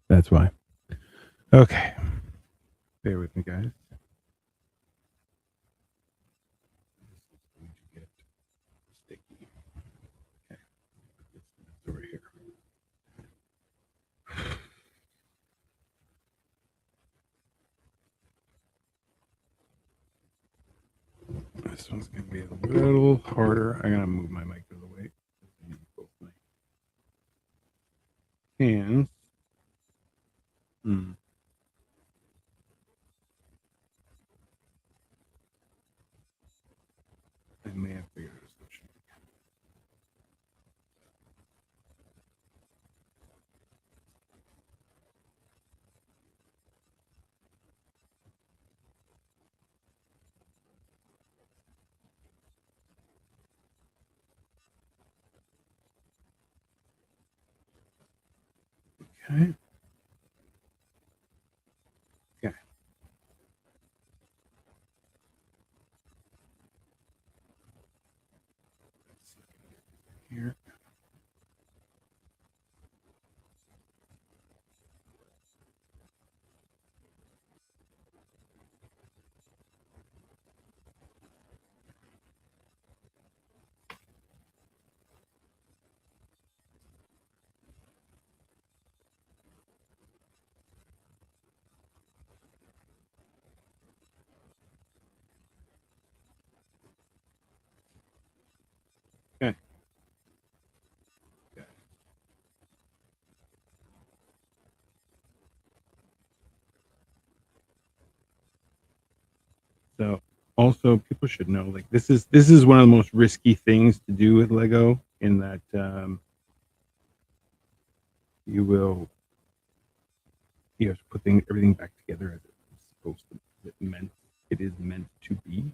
That's why. Okay. Bear with me, guys. This is going to get sticky. Okay. It's over here. This one's going to be a little harder. I'm going to move my mic out of the way. I need both my hands. I may have figured out a solution. Okay. Okay. Here. Okay. Okay. So also people should know like this is one of the most risky things to do with Lego in that you have to put everything back together as it's supposed to it is meant to be.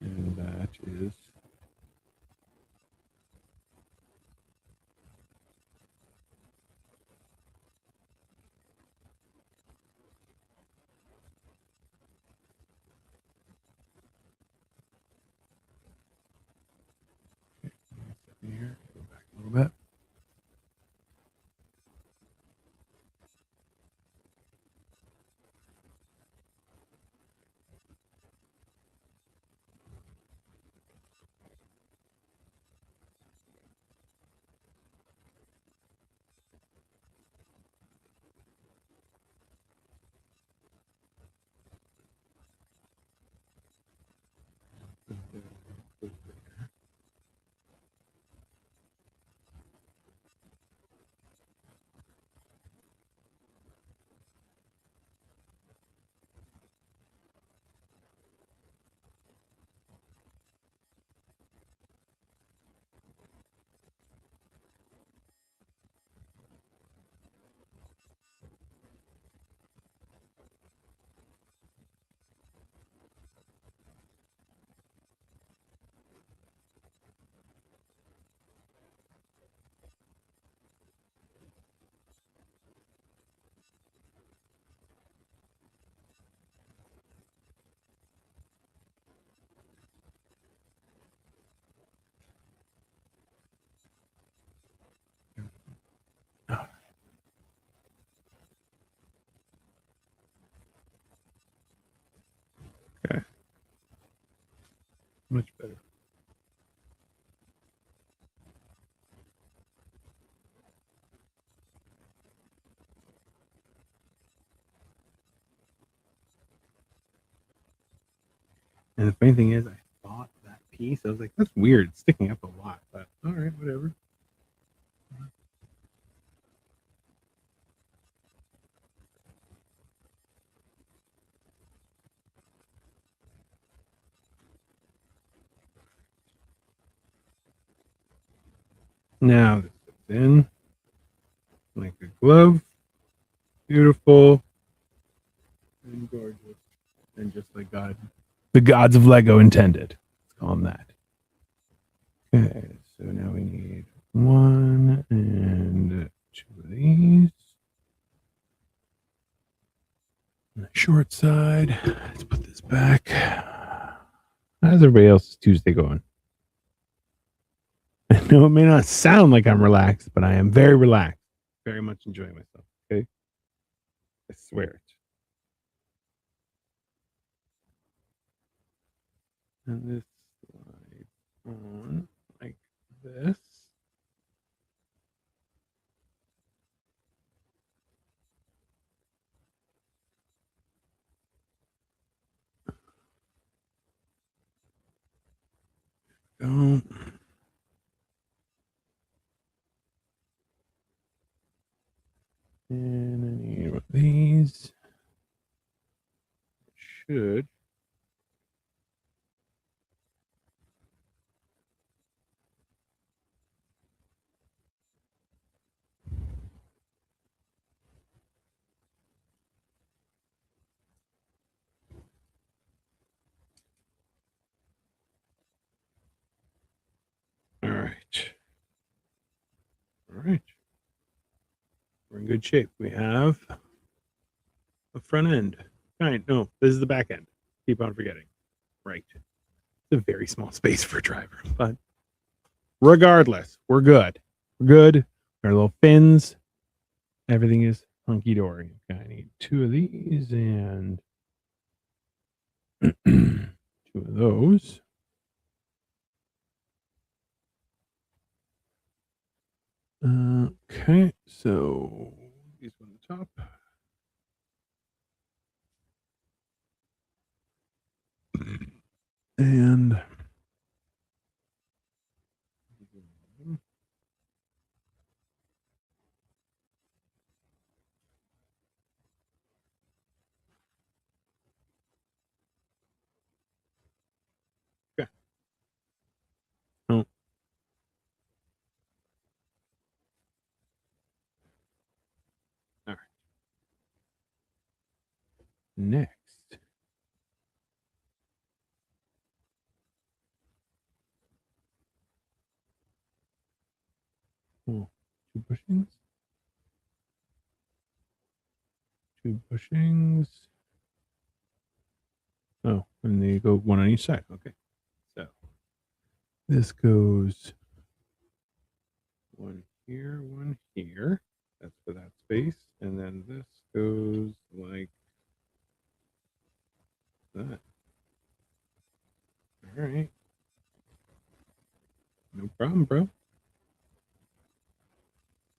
And that is here. Go back a little bit. Okay. Much better. And the funny thing is, I thought that piece, I was like, that's weird. It's sticking up a lot, but all right, whatever. Now this goes in like a glove. Beautiful and gorgeous. And just like God, the gods of Lego intended. Let's call them that. Okay, so now we need one and two of these. On the short side, let's put this back. How's everybody else's Tuesday going? I know it may not sound like I'm relaxed, but I am very relaxed. Very much enjoying myself. Okay. I swear it. And this slides on like this. Go. And I need one of these. Should. All right. All right. We're in good shape. We have a front end. Right. No, this is the back end. Keep on forgetting. Right. It's a very small space for a driver, but regardless, we're good. We're good. Our little fins. Everything is hunky dory. Okay, I need two of these and two of those. Okay, so these on the top. And okay. Oh. All right. Next. Oh, two bushings. Two bushings. Oh, and they go one on each side. Okay. So this goes one here, one here. That's for that space. And then this goes like that. All right. No problem, bro.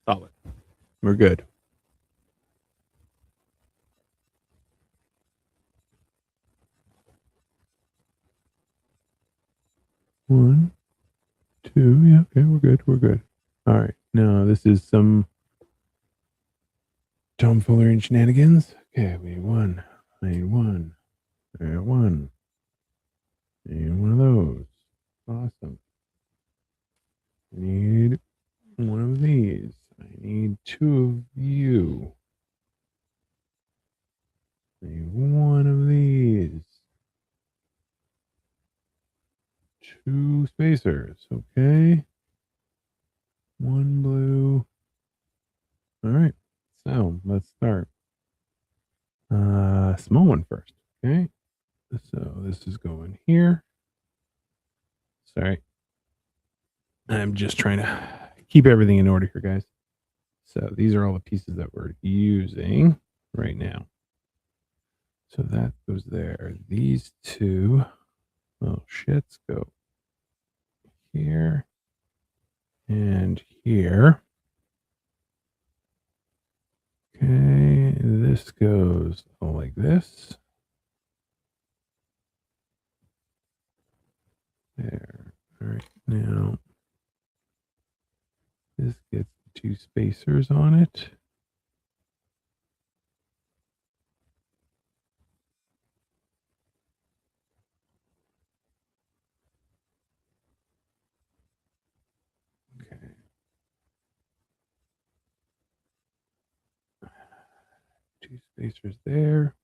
Solid. We're good. One, two. Yeah, okay, we're good. We're good. All right. Now this is some tomfoolery and shenanigans. Okay, we need one. I need one. I need one. I need one of those. Awesome. I need one of these. I need two of you. I need one of these. Two spacers. Okay. One blue. All right. So let's start. Small one first. Okay. So this is going here. Sorry. I'm just trying to keep everything in order here, guys. So these are all the pieces that we're using right now. So that goes there. These two little shits go here and here. Okay, this goes like this. There. All right, now this gets two spacers on it. Okay. Two spacers there.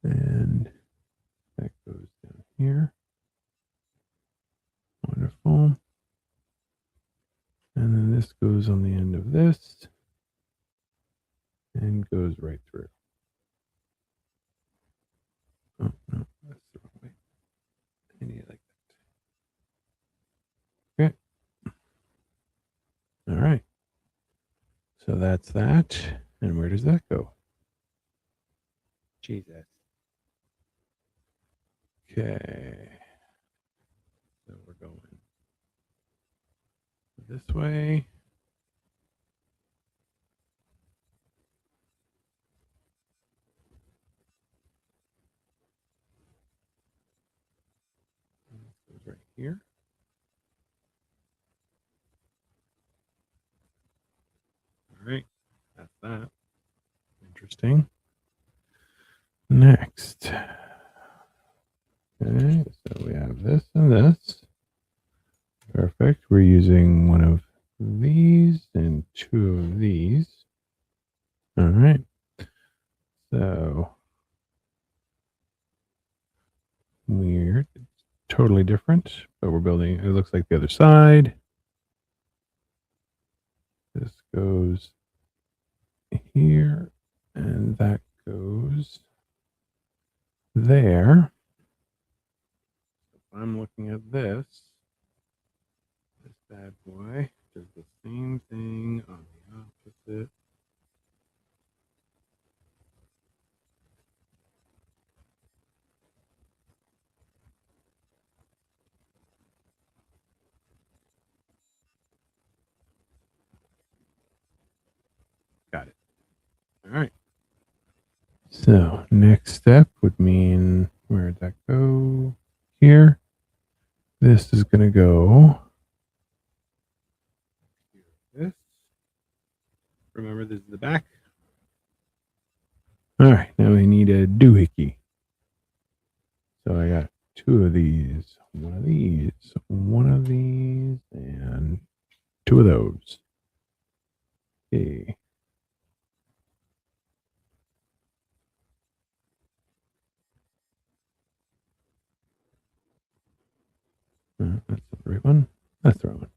And that goes down here. Wonderful. And then this goes on the end of this and goes right through. Oh, no, that's the wrong way. I need it like that. Okay. All right. So that's that. And where does that go? Jesus. Okay. So we're going this way. This goes right here. All right. That's that. Interesting. Next. Okay. So we have this and this. Perfect. We're using one of these and two of these. All right. So weird. It's totally different, but we're building. It looks like the other side. This goes here, and that goes there. If I'm looking at this bad boy does the same thing on the opposite. Got it. All right. So next step would mean, where'd that go? Here. This is going to go this. Remember, this is the back. All right, now we need a doohickey. So I got two of these, one of these, and two of those. Okay. That's the right one. That's the wrong one.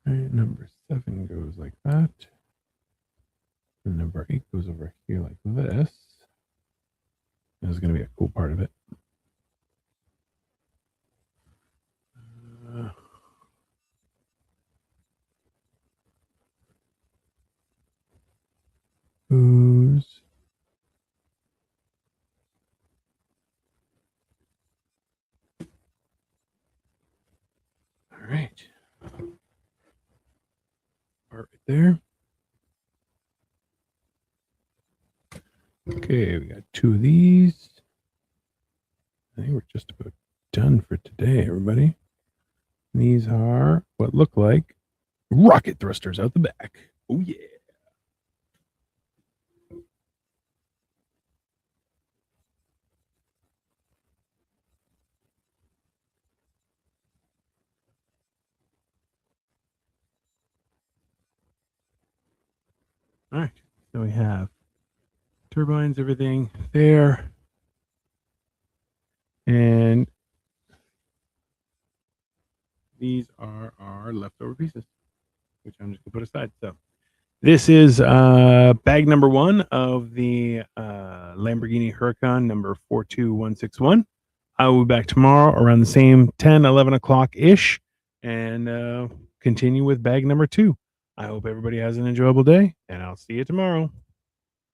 All right, number 7 goes like that. And number 8 goes over here like this. This is going to be a cool part of it. Who's all right. Part right there. Okay, we got two of these. I think we're just about done for today, everybody. These are what look like rocket thrusters out the back. Oh, yeah. All right. So we have turbines, everything there. And these are our leftover pieces, which I'm just going to put aside. So This is bag number 1 of the Lamborghini Huracan number 42161. I will be back tomorrow around the same 10, 11 o'clock ish and continue with bag number 2. I hope everybody has an enjoyable day, and I'll see you tomorrow.